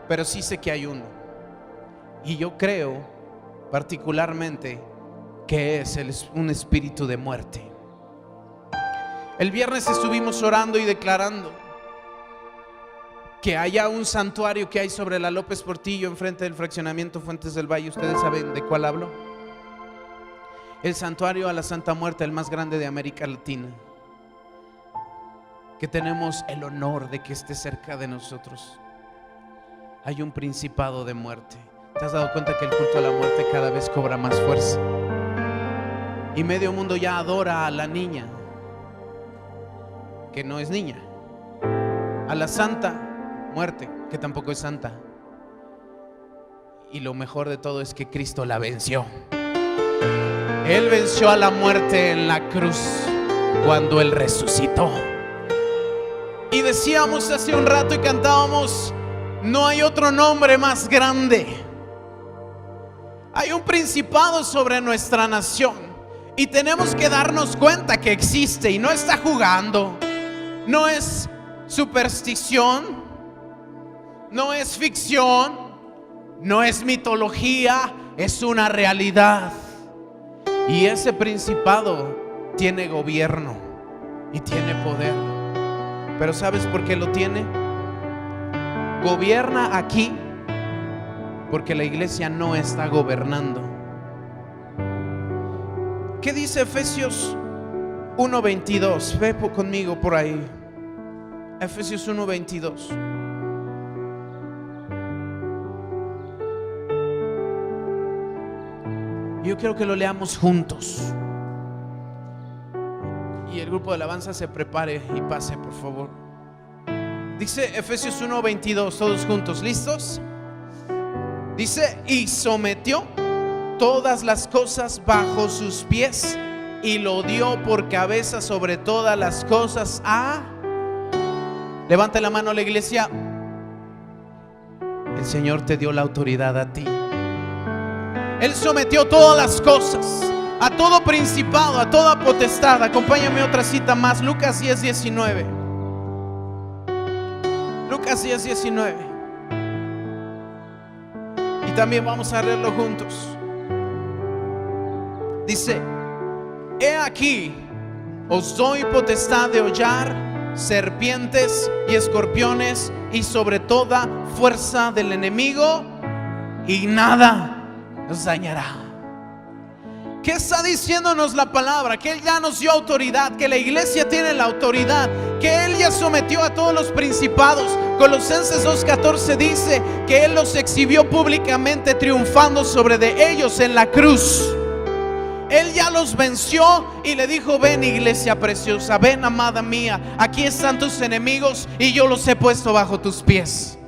pero sí sé que hay uno. Y yo creo particularmente que es un espíritu de muerte. El viernes estuvimos orando y declarando que haya un santuario que hay sobre la López Portillo, enfrente del fraccionamiento Fuentes del Valle. Ustedes saben de cuál hablo. El santuario a la Santa Muerte, el más grande de América Latina, que tenemos el honor de que esté cerca de nosotros. Hay un principado de muerte. ¿Te has dado cuenta que el culto a la muerte cada vez cobra más fuerza? Y medio mundo ya adora a la niña, que no es niña, a la Santa Muerte, que tampoco es santa. Y lo mejor de todo es que Cristo la venció. Él venció a la muerte en la cruz cuando Él resucitó. Y decíamos hace un rato y cantábamos, no hay otro nombre más grande. Hay un principado sobre nuestra nación y tenemos que darnos cuenta que existe y no está jugando. No es superstición, no es ficción, no es mitología, es una realidad. Y ese principado tiene gobierno y tiene poder. Pero ¿sabes por qué lo tiene? Gobierna aquí porque la iglesia no está gobernando. ¿Qué dice Efesios 1:22? Ve conmigo por ahí. Efesios 1:22. Yo quiero que lo leamos juntos. Y el grupo de alabanza se prepare y pase, por favor. Dice Efesios 1:22, todos juntos, ¿listos? Dice, y sometió todas las cosas bajo sus pies y lo dio por cabeza sobre todas las cosas a... Levante la mano a la iglesia. El Señor te dio la autoridad a ti. Él sometió todas las cosas, a todo principado, a toda potestad. Acompáñame otra cita más, Lucas 10:19. Lucas 10:19. Y también vamos a leerlo juntos. Dice, he aquí, os doy potestad de hollar serpientes y escorpiones y sobre toda fuerza del enemigo, y nada nos dañará. ¿Qué está diciéndonos la palabra? Que Él ya nos dio autoridad, que la iglesia tiene la autoridad, que Él ya sometió a todos los principados. Colosenses 2:14 dice que Él los exhibió públicamente, triunfando sobre de ellos en la cruz. Él ya los venció y le dijo, ven iglesia preciosa, ven amada mía, aquí están tus enemigos y yo los he puesto bajo tus pies.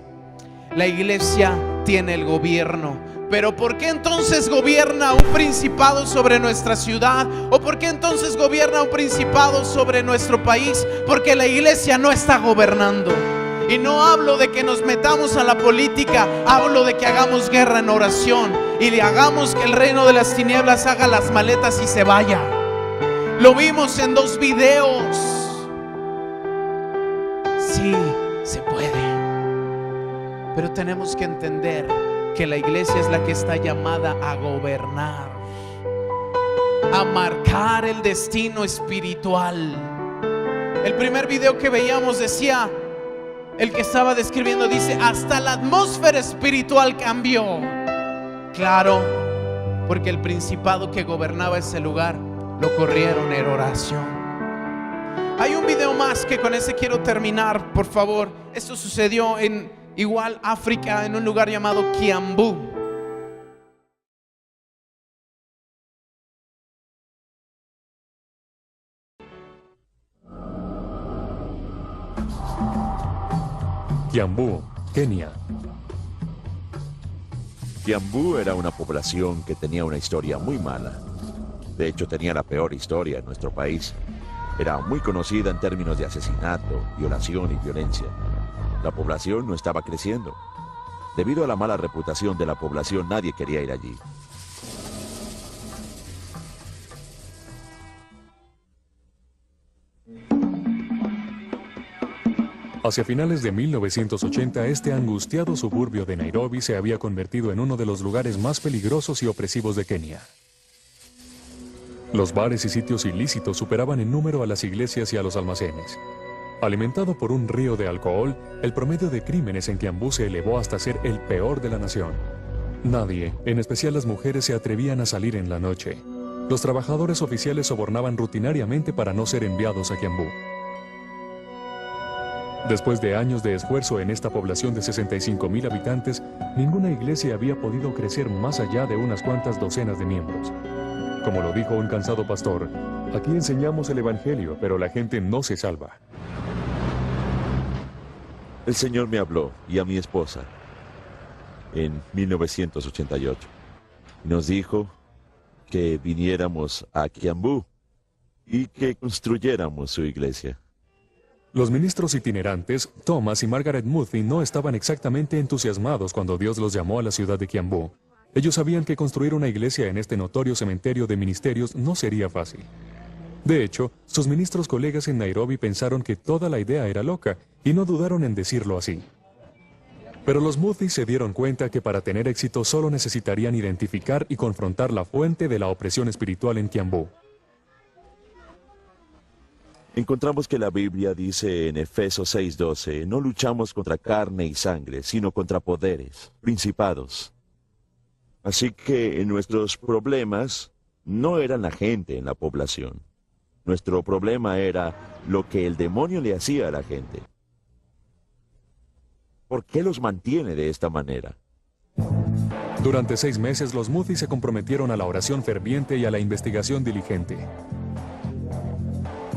La iglesia tiene el gobierno. Pero ¿por qué entonces gobierna un principado sobre nuestra ciudad? ¿O por qué entonces gobierna un principado sobre nuestro país? Porque la iglesia no está gobernando. Y no hablo de que nos metamos a la política, hablo de que hagamos guerra en oración y le hagamos que el reino de las tinieblas haga las maletas y se vaya. Lo vimos en 2 videos. Sí, se puede. Pero tenemos que entender que la iglesia es la que está llamada a gobernar, a marcar el destino espiritual. El primer video que veíamos decía, el que estaba describiendo dice, hasta la atmósfera espiritual cambió. Claro, porque el principado que gobernaba ese lugar lo corrieron en oración. Hay un video más que con ese quiero terminar, por favor. Esto sucedió en igual África, en un lugar llamado Kiambu.
Kiambu, Kenia.
Kiambu era una población que tenía una historia muy mala. De hecho, tenía la peor historia en nuestro país. Era muy conocida en términos de asesinato, violación y violencia. La población no estaba creciendo. Debido a la mala reputación de la población, nadie quería ir allí.
Hacia finales de 1980, este angustiado suburbio de Nairobi se había convertido en uno de los lugares más peligrosos y opresivos de Kenia. Los bares y sitios ilícitos superaban en número a las iglesias y a los almacenes. Alimentado por un río de alcohol, el promedio de crímenes en Kiambu se elevó hasta ser el peor de la nación. Nadie, en especial las mujeres, se atrevían a salir en la noche. Los trabajadores oficiales sobornaban rutinariamente para no ser enviados a Kiambu. Después de años de esfuerzo en esta población de 65,000 habitantes, ninguna iglesia había podido crecer más allá de unas cuantas docenas de miembros. Como lo dijo un cansado pastor, aquí enseñamos el evangelio, pero la gente no se salva.
El Señor me habló, y a mi esposa, en 1988. Nos dijo que viniéramos a Kiambu y que construyéramos su iglesia.
Los ministros itinerantes, Thomas y Margaret Murphy, no estaban exactamente entusiasmados cuando Dios los llamó a la ciudad de Kiambu. Ellos sabían que construir una iglesia en este notorio cementerio de ministerios no sería fácil. De hecho, sus ministros colegas en Nairobi pensaron que toda la idea era loca y no dudaron en decirlo así. Pero los Murphy se dieron cuenta que para tener éxito solo necesitarían identificar y confrontar la fuente de la opresión espiritual en Kiambu.
Encontramos que la Biblia dice en Efesios 6:12, no luchamos contra carne y sangre, sino contra poderes, principados. Así que nuestros problemas no eran la gente en la población. Nuestro problema era lo que el demonio le hacía a la gente. ¿Por qué los mantiene de esta manera?
Durante 6 meses, los Murphy se comprometieron a la oración ferviente y a la investigación diligente.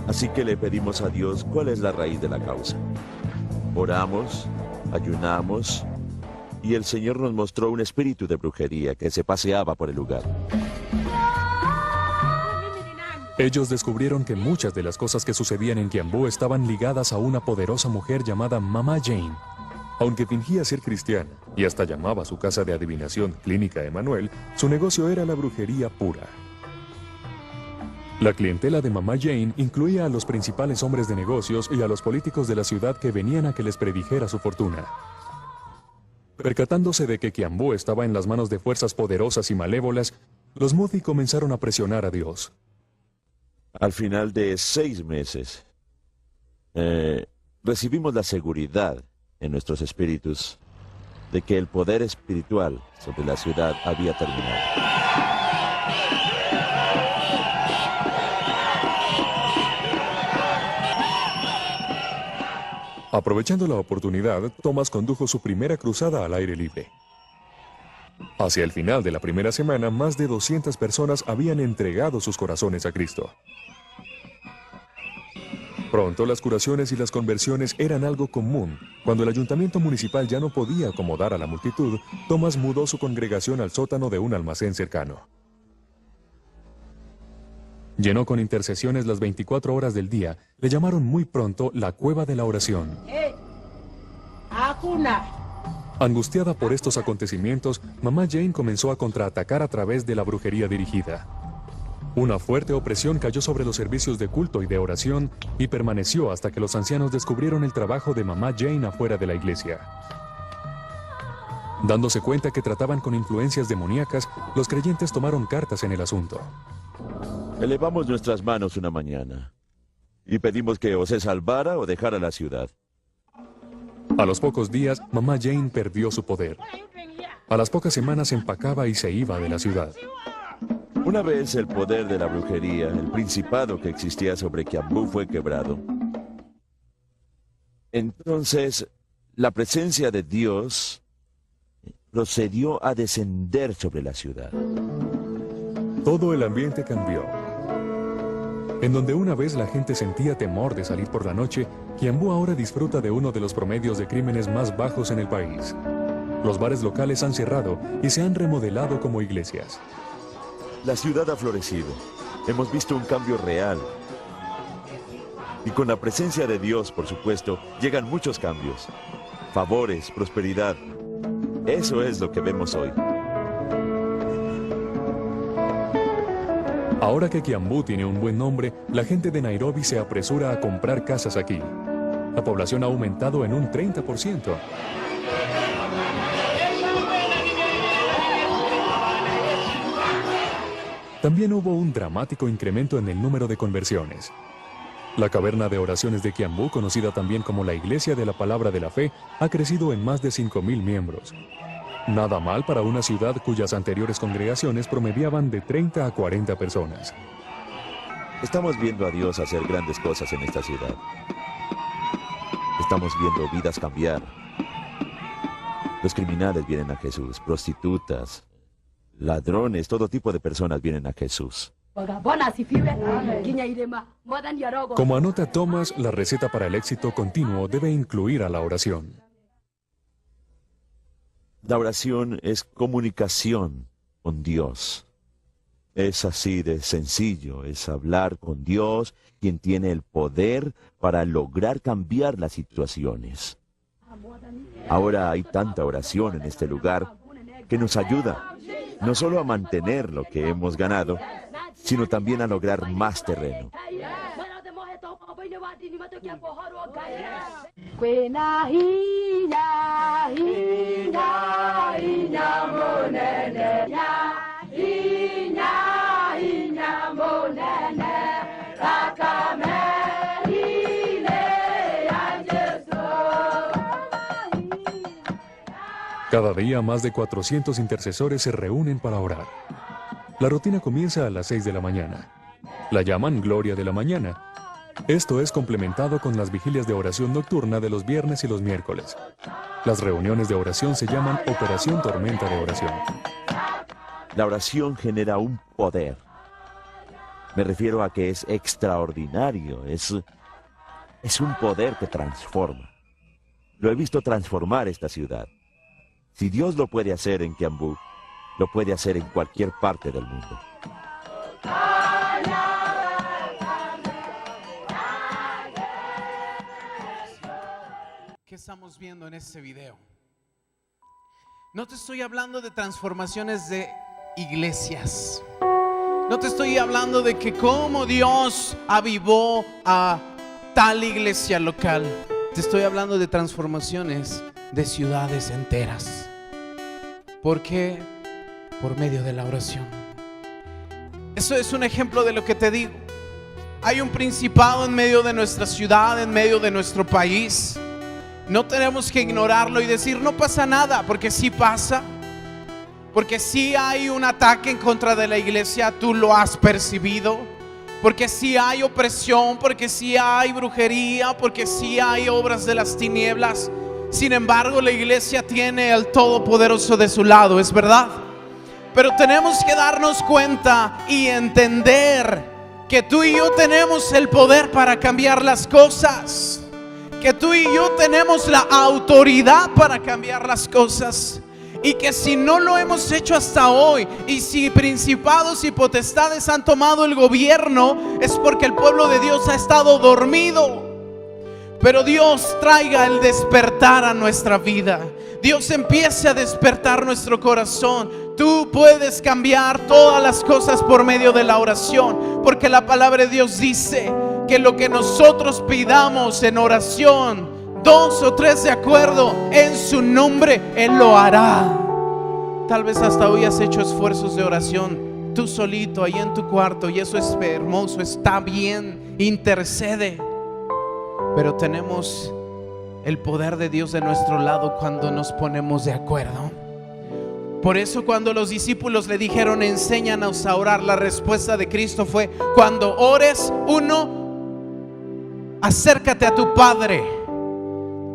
Así que le pedimos a Dios cuál es la raíz de la causa. Oramos, ayunamos, y el Señor nos mostró un espíritu de brujería que se paseaba por el lugar.
Ellos descubrieron que muchas de las cosas que sucedían en Kiambu estaban ligadas a una poderosa mujer llamada Mama Jane. Aunque fingía ser cristiana y hasta llamaba a su casa de adivinación Clínica Emanuel, su negocio era la brujería pura. La clientela de Mama Jane incluía a los principales hombres de negocios y a los políticos de la ciudad que venían a que les predijera su fortuna. Percatándose de que Kiambu estaba en las manos de fuerzas poderosas y malévolas, los Murphy comenzaron a presionar a Dios.
Al final de 6 meses, recibimos la seguridad en nuestros espíritus de que el poder espiritual sobre la ciudad había terminado.
Aprovechando la oportunidad, Thomas condujo su primera cruzada al aire libre. Hacia el final de la primera semana, más de 200 personas habían entregado sus corazones a Cristo. Pronto las curaciones y las conversiones eran algo común. Cuando el ayuntamiento municipal ya no podía acomodar a la multitud, Thomas mudó su congregación al sótano de un almacén cercano. Llenó con intercesiones las 24 horas del día. Le llamaron muy pronto la Cueva de la Oración. Angustiada por estos acontecimientos, Mama Jane comenzó a contraatacar a través de la brujería dirigida. Una fuerte opresión cayó sobre los servicios de culto y de oración y permaneció hasta que los ancianos descubrieron el trabajo de Mama Jane afuera de la iglesia. Dándose cuenta que trataban con influencias demoníacas, los creyentes tomaron cartas en el asunto.
Elevamos nuestras manos una mañana y pedimos que o se salvara o dejara la ciudad.
A los pocos días, Mama Jane perdió su poder. A las pocas semanas empacaba y se iba de la ciudad.
Una vez el poder de la brujería, el principado que existía sobre Kiambu fue quebrado. Entonces, la presencia de Dios procedió a descender sobre la ciudad.
Todo el ambiente cambió. En donde una vez la gente sentía temor de salir por la noche, Kiambu ahora disfruta de uno de los promedios de crímenes más bajos en el país. Los bares locales han cerrado y se han remodelado como iglesias.
La ciudad ha florecido. Hemos visto un cambio real. Y con la presencia de Dios, por supuesto, llegan muchos cambios. Favores, prosperidad. Eso es lo que vemos hoy.
Ahora que Kiambu tiene un buen nombre, la gente de Nairobi se apresura a comprar casas aquí. La población ha aumentado en un 30%. También hubo un dramático incremento en el número de conversiones. La caverna de oraciones de Kiambu, conocida también como la Iglesia de la Palabra de la Fe, ha crecido en más de 5,000 miembros. Nada mal para una ciudad cuyas anteriores congregaciones promediaban de 30 a 40 personas.
Estamos viendo a Dios hacer grandes cosas en esta ciudad. Estamos viendo vidas cambiar. Los criminales vienen a Jesús, prostitutas, ladrones, todo tipo de personas vienen a Jesús.
Como anota Thomas, la receta para el éxito continuo debe incluir a la oración.
La oración es comunicación con Dios. Es así de sencillo, es hablar con Dios, quien tiene el poder para lograr cambiar las situaciones. Ahora hay tanta oración en este lugar que nos ayuda, no solo a mantener lo que hemos ganado, sino también a lograr más terreno.
Cada día más de 400 intercesores se reúnen para orar. La rutina comienza a las 6 de la mañana. La llaman Gloria de la Mañana. Esto es complementado con las vigilias de oración nocturna de los viernes y los miércoles. Las reuniones de oración se llaman Operación Tormenta de Oración.
La oración genera un poder. Me refiero a que es extraordinario, es un poder que transforma. Lo he visto transformar esta ciudad. Si Dios lo puede hacer en Kiambú, lo puede hacer en cualquier parte del mundo.
¿Qué estamos viendo en este video? No te estoy hablando de transformaciones de iglesias. No te estoy hablando de que cómo Dios avivó a tal iglesia local. Te estoy hablando de transformaciones de ciudades enteras. ¿Por qué? Por medio de la oración. Eso es un ejemplo de lo que te digo. Hay un principado en medio de nuestra ciudad, en medio de nuestro país. No tenemos que ignorarlo y decir no pasa nada, porque sí pasa. Porque sí hay un ataque en contra de la iglesia, tú lo has percibido. Porque sí hay opresión, porque sí hay brujería, porque sí hay obras de las tinieblas. Sin embargo, la iglesia tiene al Todopoderoso de su lado, ¿es verdad? Pero tenemos que darnos cuenta y entender que tú y yo tenemos el poder para cambiar las cosas. Que tú y yo tenemos la autoridad para cambiar las cosas. Y que si no lo hemos hecho hasta hoy, y si principados y potestades han tomado el gobierno, es porque el pueblo de Dios ha estado dormido. Pero Dios traiga el despertar a nuestra vida. Dios empiece a despertar nuestro corazón. Tú puedes cambiar todas las cosas por medio de la oración, porque la palabra de Dios dice que lo que nosotros pidamos en oración, 2 o 3 de acuerdo en su nombre, Él lo hará. Tal vez hasta hoy has hecho esfuerzos de oración tú solito ahí en tu cuarto, y eso es hermoso, está bien, intercede. Pero tenemos el poder de Dios de nuestro lado cuando nos ponemos de acuerdo. Por eso cuando los discípulos le dijeron enséñanos a orar, la respuesta de Cristo fue: cuando ores, acércate a tu Padre.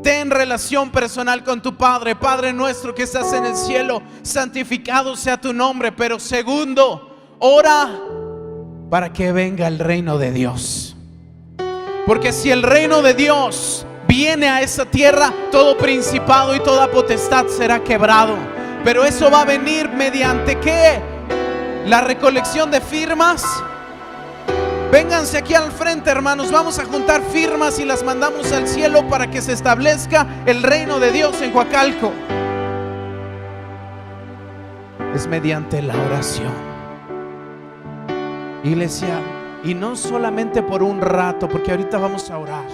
Ten relación personal con tu Padre. Padre nuestro que estás en el cielo, santificado sea tu nombre. Pero segundo, ora para que venga el reino de Dios. Porque si el reino de Dios viene a esa tierra, todo principado y toda potestad será quebrado. Pero eso va a venir mediante ¿qué? La recolección de firmas. Vénganse aquí al frente, hermanos. Vamos a juntar firmas y las mandamos al cielo para que se establezca el reino de Dios en Coacalco. Es mediante la oración, iglesia. Y no solamente por un rato, porque ahorita vamos a orar,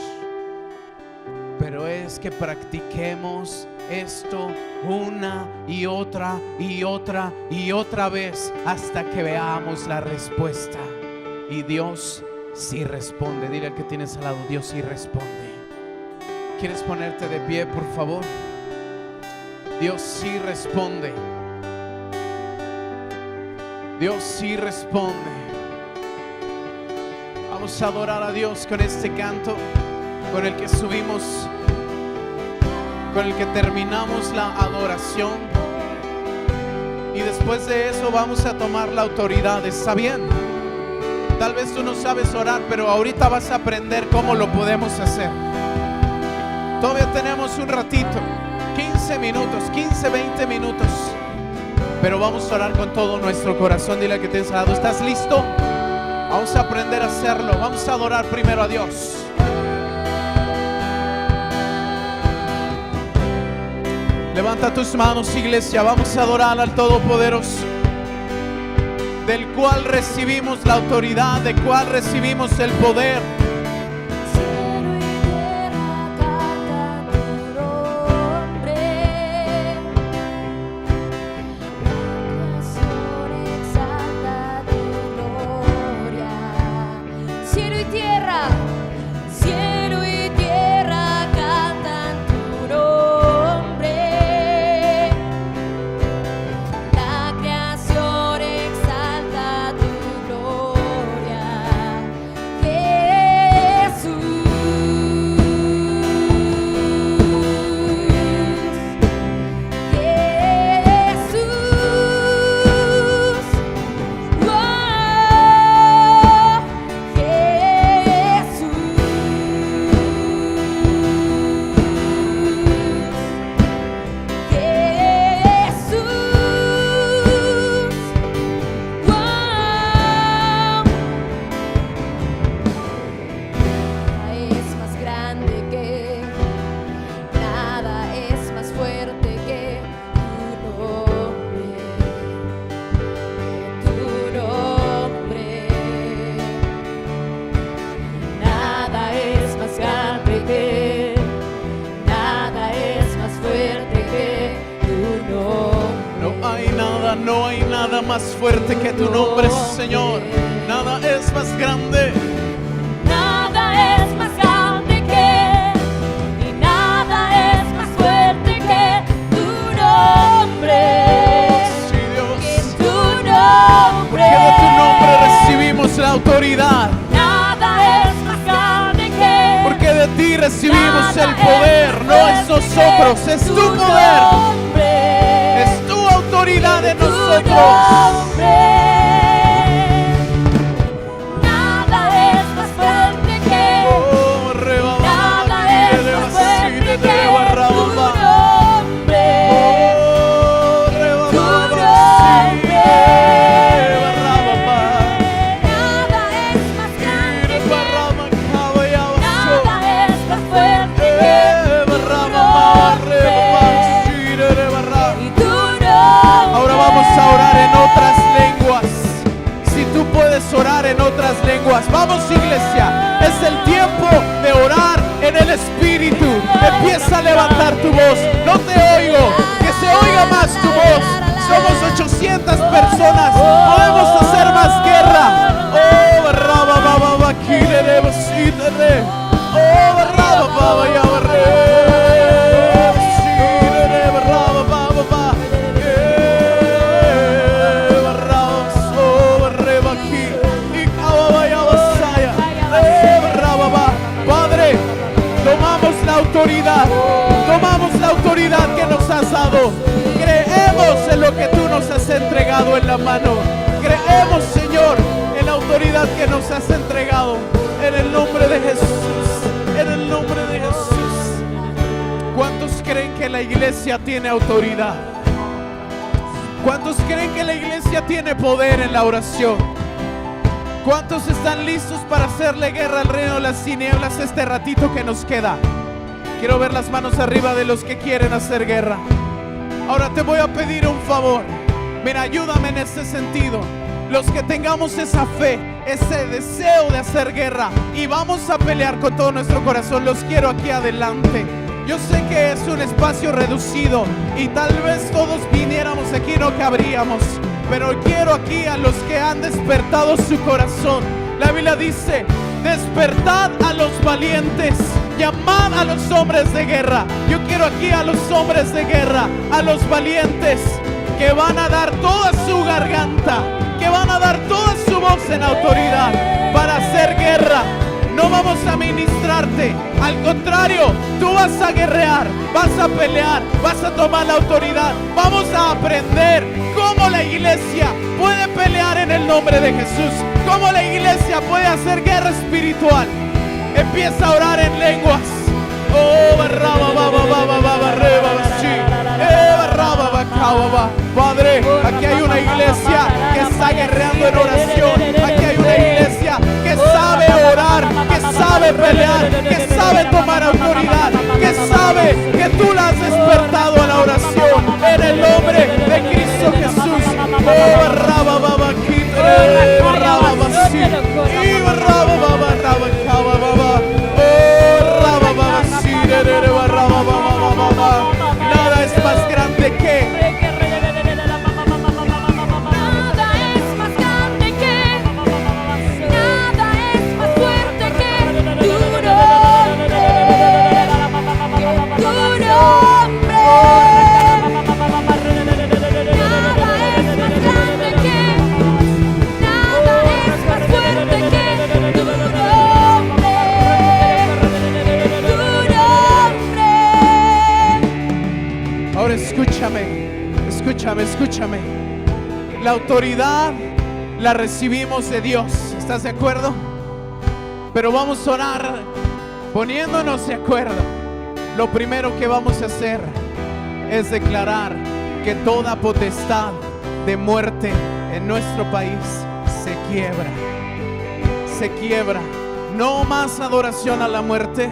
pero es que practiquemos esto una y otra y otra y otra vez hasta que veamos la respuesta. Y Dios sí responde. Dile al que tienes al lado: Dios sí responde. ¿Quieres ponerte de pie, por favor? Dios sí responde. Dios sí responde. Vamos a adorar a Dios con este canto, con el que subimos, con el que terminamos la adoración. Y después de eso vamos a tomar la autoridad. ¿Está bien? Tal vez tú no sabes orar, pero ahorita vas a aprender cómo lo podemos hacer. Todavía tenemos un ratito, 15 minutos, 15, 20 minutos. pero vamos a orar con todo nuestro corazón. Dile al que tienes al lado, ¿estás listo? Vamos a aprender a hacerlo. Vamos a adorar primero a Dios. Levanta tus manos, iglesia. Vamos a adorar al Todopoderoso, del cual recibimos la autoridad, del cual recibimos el poder. No hay nada más fuerte que tu nombre, Señor. Nada es más grande.
Nada es más grande que, y nada es más fuerte que tu nombre.
Sí, Dios.
Que tu nombre.
Porque de tu nombre recibimos la autoridad.
Nada es más grande que.
Porque de ti recibimos el poder. No es nosotros, es tu poder. Es tu autoridad en nosotros.
Nada es más fuerte que. Nada es más fuerte que tu nombre. Tu nombre. Nada es más grande que. Nada es más fuerte que tu nombre. Y tu nombre.
Ahora vamos a orar en otras lenguas. Si tú puedes orar en otras lenguas, vamos, iglesia. Es el tiempo de orar en el Espíritu. Empieza a levantar tu voz. No te oigo, que se oiga más tu voz. Somos 800 personas. Podemos hacer más guerra. Oh, barraba, baba, baquile, rebosítele. Oh, barraba, baba, ya barre. Tomamos la autoridad que nos has dado. Creemos en lo que tú nos has entregado en la mano. Creemos, Señor, en la autoridad que nos has entregado. En el nombre de Jesús. En el nombre de Jesús. ¿Cuántos creen que la iglesia tiene autoridad? ¿Cuántos creen que la iglesia tiene poder en la oración? ¿Cuántos están listos para hacerle guerra al reino de las tinieblas este ratito que nos queda? Quiero ver las manos arriba de los que quieren hacer guerra. Ahora te voy a pedir un favor. Mira, ayúdame en ese sentido. Los que tengamos esa fe, ese deseo de hacer guerra y vamos a pelear con todo nuestro corazón, los quiero aquí adelante. Yo sé que es un espacio reducido y tal vez todos viniéramos aquí, no cabríamos. Pero quiero aquí a los que han despertado su corazón. La Biblia dice: despertad a los valientes, llamad a los hombres de guerra. Yo quiero aquí a los hombres de guerra, a los valientes que van a dar toda su garganta, que van a dar toda su voz en autoridad para hacer guerra. No vamos a ministrarte, al contrario, tú vas a guerrear, vas a pelear, vas a tomar la autoridad. Vamos a aprender cómo la iglesia puede pelear en el nombre de Jesús, cómo la iglesia puede hacer guerra espiritual. Empieza a orar en lenguas. Oh, barraba, baba, baba, baba, reba, sí. Barraba, bacaba, Padre, aquí guerreando en oración. Aquí hay una iglesia que sabe orar, que sabe pelear, que sabe tomar autoridad, que sabe que tú la has despertado a la oración en el nombre de Cristo Jesús. Oh, Rabba Baba Kitre, Rabba Basi, y Rabba Baba Rabba Kaba Baba, oh Rabba Baba Sire, Rabba Baba Baba. Nada es más grande que Escúchame. La autoridad la recibimos de Dios. ¿Estás de acuerdo? Pero vamos a orar poniéndonos de acuerdo. Lo primero que vamos a hacer es declarar que toda potestad de muerte en nuestro país se quiebra. Se quiebra. No más adoración a la muerte.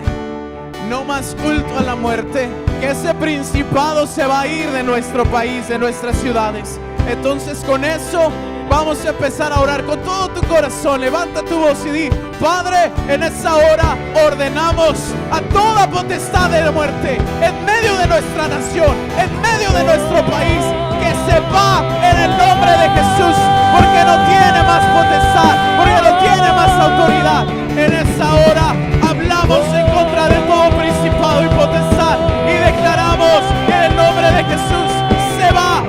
No más culto a la muerte. Que ese principado se va a ir de nuestro país, de nuestras ciudades. Entonces con eso vamos a empezar a orar con todo tu corazón. Levanta tu voz y di: Padre, en esta hora ordenamos a toda potestad de la muerte en medio de nuestra nación, en medio de nuestro país, que se va en el nombre de Jesús, porque no tiene más potestad, porque no tiene más autoridad. En esta hora hablamos en contra de todo principado y potestad y declaramos que en el nombre de Jesús se va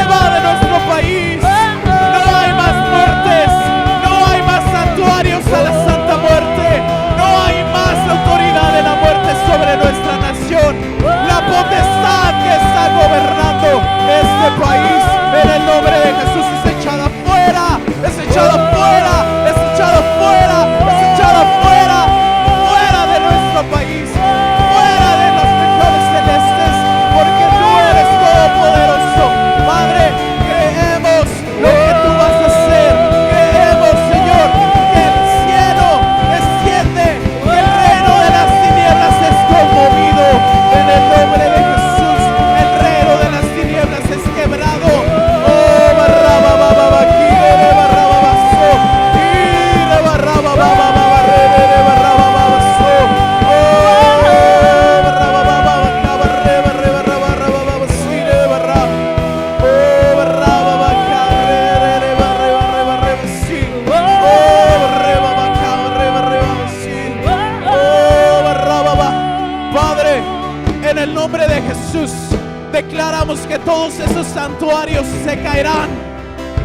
de nuestro país. No hay más muertes, no hay más santuarios a la Santa Muerte, no hay más autoridad de la muerte sobre nuestra nación. La potestad que está gobernando este país en el nombre de Jesús es echada fuera, es echada fuera, es echada fuera, es echada fuera, fuera de nuestro país, fuera de los regiones celestes, porque tú eres todopoderoso. Padre, creemos lo que tú vas a hacer. Creemos, Señor, que el cielo desciende, que el reino de las tinieblas es conmovido. En el nombre de Jesús, el reino de las tinieblas es quebrado. Oh, barraba, baba, baquire, barraba, baso, ire, barraba, baba, baba, re, barraba, baba, so. Oh, barraba, baba, bacaba, re, barraba, baba, sire, barraba. Padre, en el nombre de Jesús declaramos que todos esos santuarios se caerán,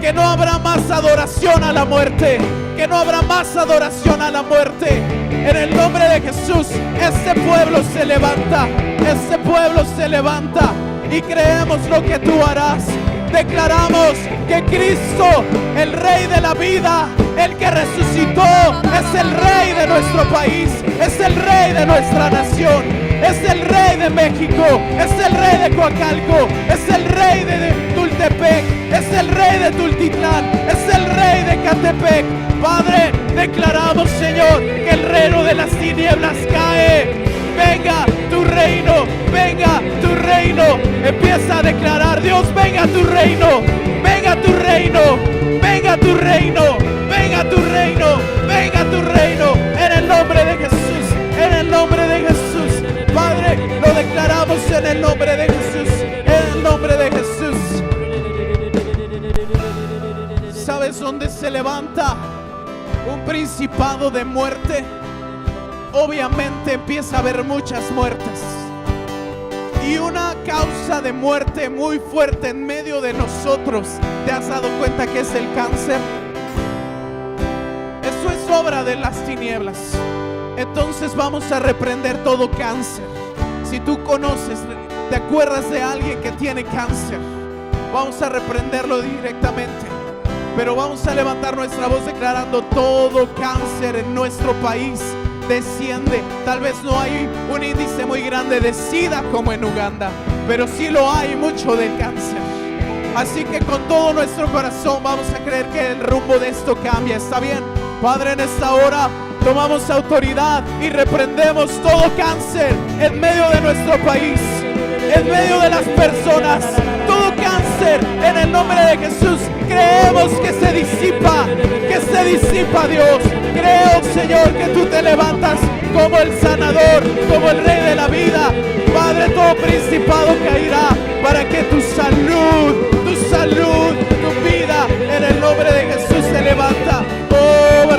que no habrá más adoración a la muerte, que no habrá más adoración a la muerte. En el nombre de Jesús, este pueblo se levanta, este pueblo se levanta y creemos lo que tú harás. Declaramos que Cristo, el Rey de la vida, el que resucitó, es el Rey de nuestro país, es el Rey de nuestra nación, es el Rey de México, es el Rey de Coacalco, es el Rey de Tultepec, es el Rey de Tultitlán, es el Rey de Catepec. Padre, declaramos, Señor, que el reino de las tinieblas cae. Venga tu reino, venga tu reino. Empieza a declarar: Dios, venga tu reino, venga tu reino, venga tu reino, venga tu reino, venga tu reino. En el nombre de Jesús, en el nombre de Jesús. Padre, lo declaramos en el nombre de Jesús, en el nombre de Jesús. ¿Sabes dónde se levanta un principado de muerte? Obviamente empieza a haber muchas muertes. Y una causa de muerte muy fuerte en medio de nosotros, ¿te has dado cuenta que es el cáncer? Eso es obra de las tinieblas. Entonces vamos a reprender todo cáncer. Si tú conoces, te acuerdas de alguien que tiene cáncer, vamos a reprenderlo directamente. Pero vamos a levantar nuestra voz declarando: todo cáncer en nuestro país desciende. Tal vez no hay un índice muy grande de SIDA como en Uganda, pero sí lo hay mucho del cáncer. Así que con todo nuestro corazón vamos a creer que el rumbo de esto cambia. ¿Está bien? Padre, en esta hora tomamos autoridad y reprendemos todo cáncer en medio de nuestro país, en medio de las personas. Todo cáncer en el nombre de Jesús. Creemos que se disipa, Dios. Creo, Señor, que tú te levantas como el sanador, como el rey de la vida. Padre, todo principado caerá para que tu salud, tu vida, en el nombre de Jesús se levanta. Oh,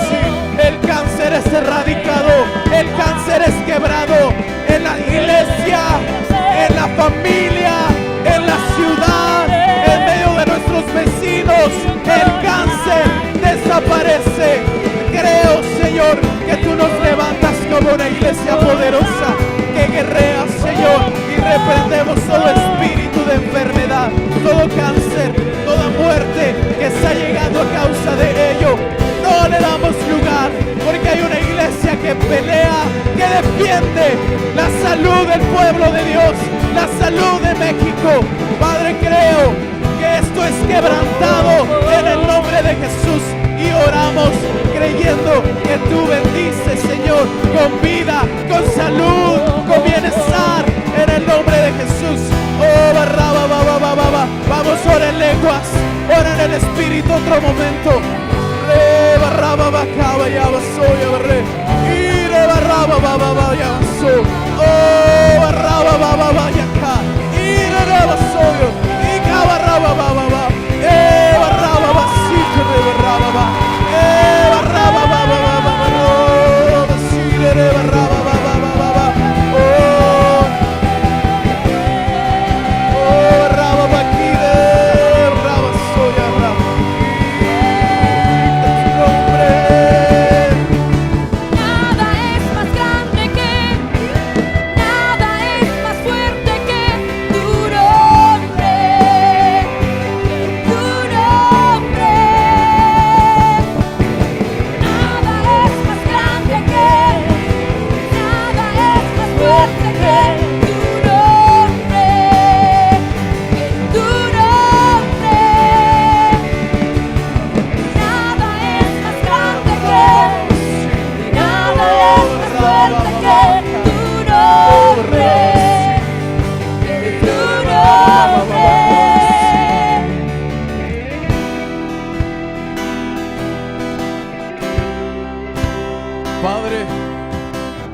sí. El cáncer es erradicado, el cáncer es quebrado en la iglesia, en la familia, en la ciudad, en medio de nuestros vecinos. El cáncer desaparece. Creo, Señor, que tú nos levantas como una iglesia poderosa que guerrea, Señor, y reprendemos todo espíritu de enfermedad, todo cáncer, toda muerte que está llegando a causa de ello. No le damos lugar, porque hay una iglesia que pelea, que defiende la salud del pueblo de Dios, la salud de México. Padre, creo que esto es quebrantado en el nombre de Jesús y oramos creyendo que tú bendices, Señor, con vida, con salud, con bienestar, en el nombre de Jesús. Oh, vamos, ora en lenguas, ora en el Espíritu otro momento.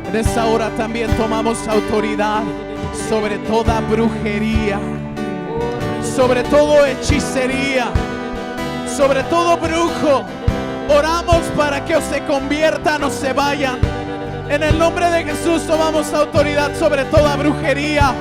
En esta hora también tomamos autoridad sobre toda brujería, sobre todo hechicería, sobre todo brujo. Oramos para que o se conviertan o se vayan. En el nombre de Jesús tomamos autoridad sobre toda brujería.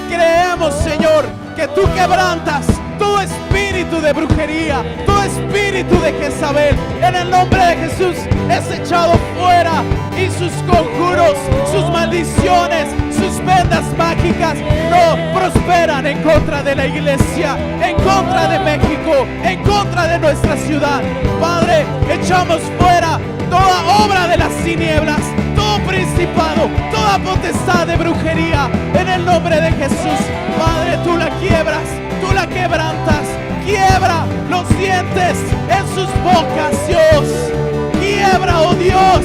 Creemos, Señor, que tú quebrantas todo espíritu de brujería, todo espíritu de Jezabel. En el nombre de Jesús es echado fuera, y sus conjuros, sus maldiciones, sus vendas mágicas no prosperan en contra de la iglesia, en contra de México, en contra de nuestra ciudad. Padre, echamos fuera toda obra de las tinieblas, todo principado, toda potestad de brujería, en el nombre de Jesús. Padre, tú la quiebras, tú la quebrantas. Quiebra los dientes en sus bocas, Dios. Quiebra, oh Dios,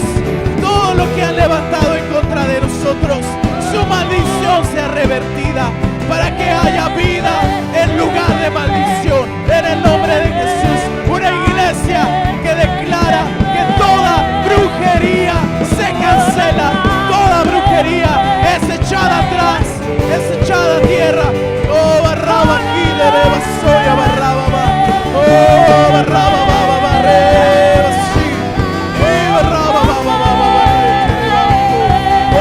todo lo que han levantado en contra de nosotros. Su maldición sea revertida para que haya vida en lugar de maldición. En el nombre de Jesús, una iglesia que declara que toda brujería se cancela, toda brujería es echada atrás, es echada a tierra. Oh, barraba aquí de beba soya, barraba ba. Oh, barraba ba ba ba re, sí. Y barraba ba ba ba ba ba re. Oh,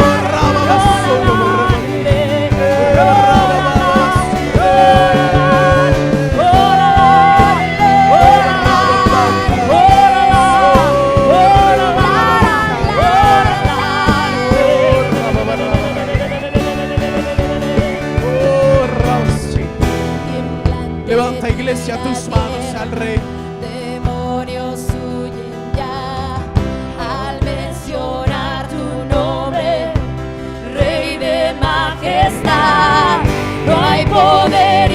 barraba ba soya, barraba. Barraba ba ba sí. Levanta, iglesia, tus manos al Rey.
Demonios huyen ya al mencionar tu nombre, Rey de majestad. No hay poder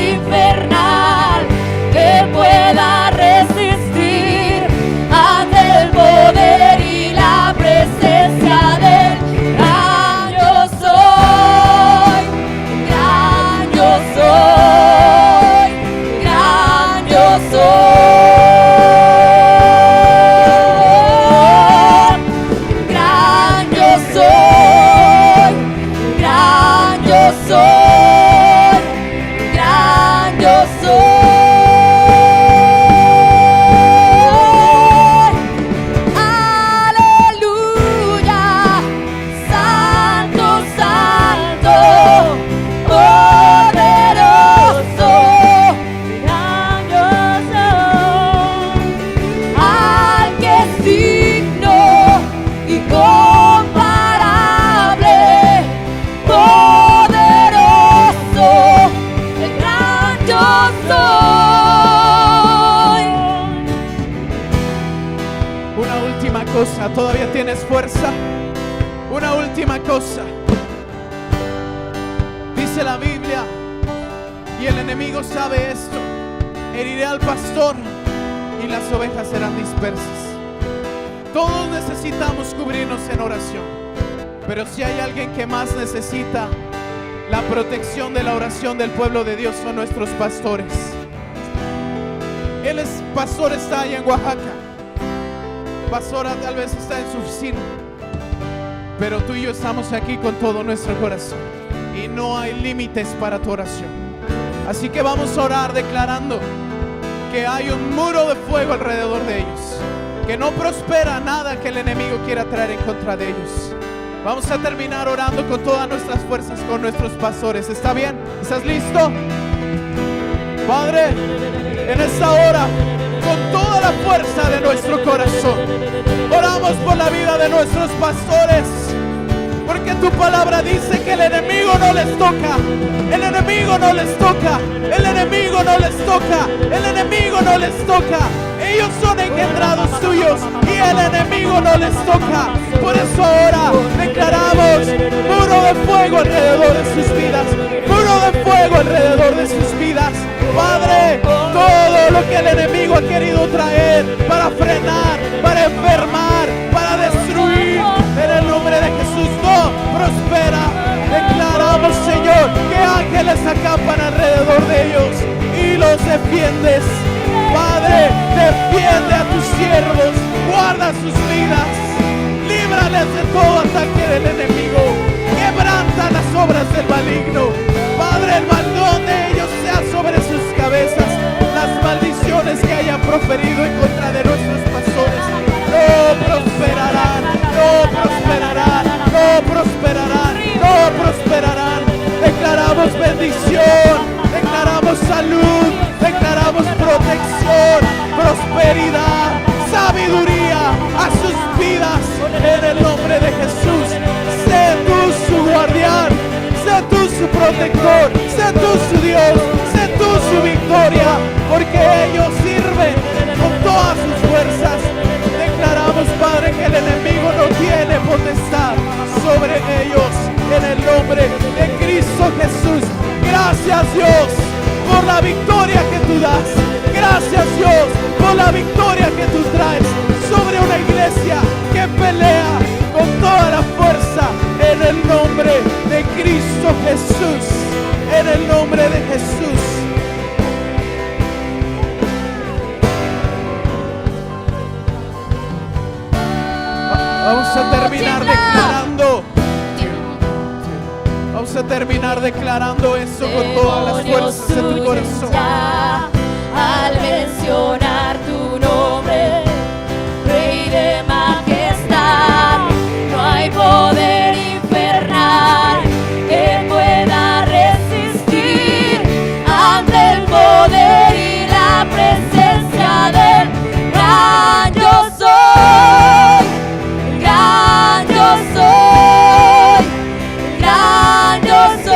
Todavía tienes fuerza. Una última cosa. Dice la Biblia, y el enemigo sabe esto: heriré al pastor y las ovejas serán dispersas. Todos necesitamos cubrirnos en oración, pero si hay alguien que más necesita la protección de la oración del pueblo de Dios, son nuestros pastores. Él es pastor, está allá en Oaxaca. Pastora tal vez está en su oficina, pero tú y yo estamos aquí con todo nuestro corazón y no hay límites para tu oración. Así que vamos a orar declarando que hay un muro de fuego alrededor de ellos, que no prospera nada que el enemigo quiera traer en contra de ellos. Vamos a terminar orando con todas nuestras fuerzas con nuestros pastores. ¿Está bien? ¿Estás listo? Padre, en esta hora, con toda la fuerza de nuestro corazón, oramos por la vida de nuestros pastores, porque tu palabra dice que el enemigo no les toca, el enemigo no les toca, el enemigo no les toca, el enemigo no les toca. Ellos son engendrados tuyos y el enemigo no les toca. Por eso ahora declaramos muro de fuego alrededor de sus vidas, muro de fuego alrededor de sus vidas. Padre, todo lo que el enemigo ha querido traer para frenar, para enfermar, para destruir, en el nombre de Jesús no prospera. Declaramos, Señor, que ángeles acampan alrededor de ellos y los defiendes. Padre, defiende a tus siervos, guarda sus vidas, líbrales de todo ataque del enemigo, quebranta las obras del maligno. Padre, el baldón de ellos sea sobre sus cabezas. Las maldiciones que hayan proferido en contra de nuestros pastores no prosperarán, no prosperarán, no prosperarán, no prosperarán. Declaramos bendición, declaramos salud, declaramos protección, prosperidad, sabiduría a sus vidas en el nombre de Jesús. Sé tú su guardián, sé tú su protector, sé tú su Dios, sé tú su victoria, porque ellos sirven con todas sus fuerzas. Declaramos, Padre, que el enemigo no tiene potestad sobre ellos en el nombre de Cristo Jesús. Gracias, Dios, por la victoria que tú das. Gracias, Dios, por la victoria que tú traes sobre una iglesia que pelea con toda la fuerza en el nombre de Cristo Jesús. En el nombre de Jesús. Vamos a terminar declarando. Vamos a terminar declarando eso con todas las fuerzas de tu corazón.
Al mencionar tu nombre, Rey de majestad, no hay poder infernal que pueda resistir ante el poder y la presencia del gran yo soy, gran yo soy, gran yo soy.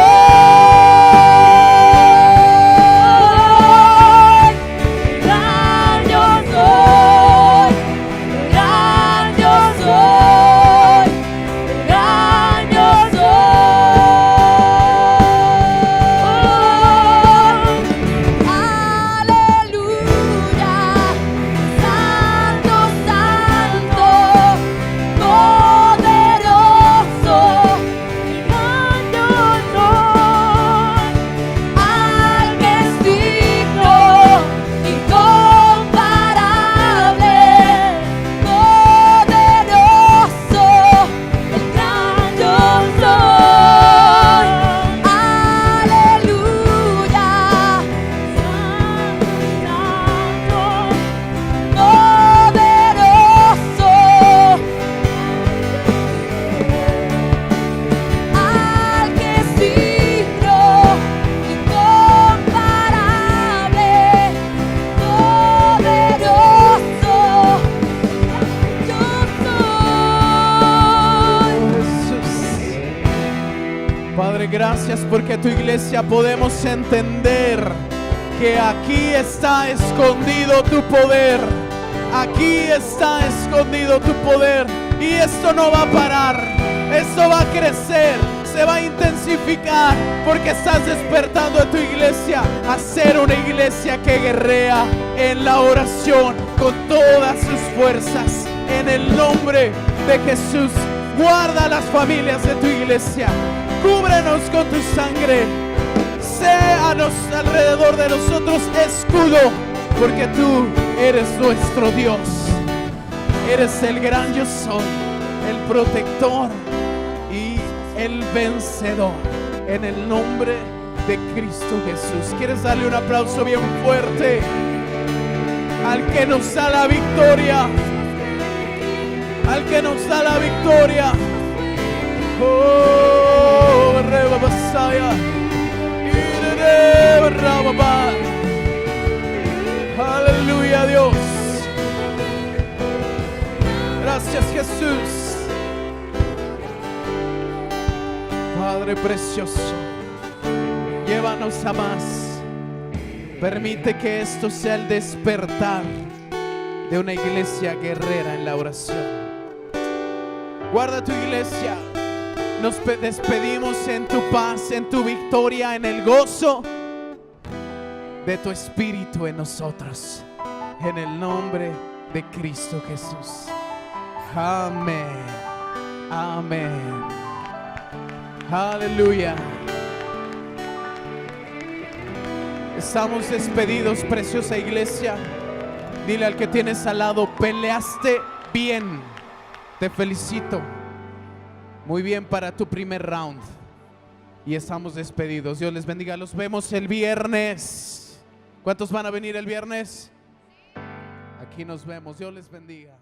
gracias porque tu iglesia podemos entender que aquí está escondido tu poder. Aquí está escondido tu poder. Y esto no va a parar. Esto va a crecer. Se va a intensificar porque estás despertando a tu iglesia a ser una iglesia que guerrea en la oración con todas sus fuerzas. En el nombre de Jesús, guarda las familias de tu iglesia. Cúbrenos con tu sangre. Séanos alrededor de nosotros escudo, porque tú eres nuestro Dios. Eres el gran yo soy, el protector y el vencedor. En el nombre de Cristo Jesús. ¿Quieres darle un aplauso bien fuerte al que nos da la victoria? Al que nos da la victoria. Oh, Reba Basaya. Aleluya, Dios. Gracias, Jesús. Padre precioso, llévanos a más. Permite que esto sea el despertar de una iglesia guerrera en la oración. Guarda tu iglesia. Nos despedimos en tu paz, en tu victoria, en el gozo de tu Espíritu en nosotros. En el nombre de Cristo Jesús. Amén. Amén. Aleluya. Estamos despedidos, preciosa iglesia. Dile al que tienes al lado, peleaste bien. Te felicito. Muy bien para tu primer round. Y estamos despedidos. Dios les bendiga. Los vemos el viernes. ¿Cuántos van a venir el viernes? Aquí nos vemos. Dios les bendiga.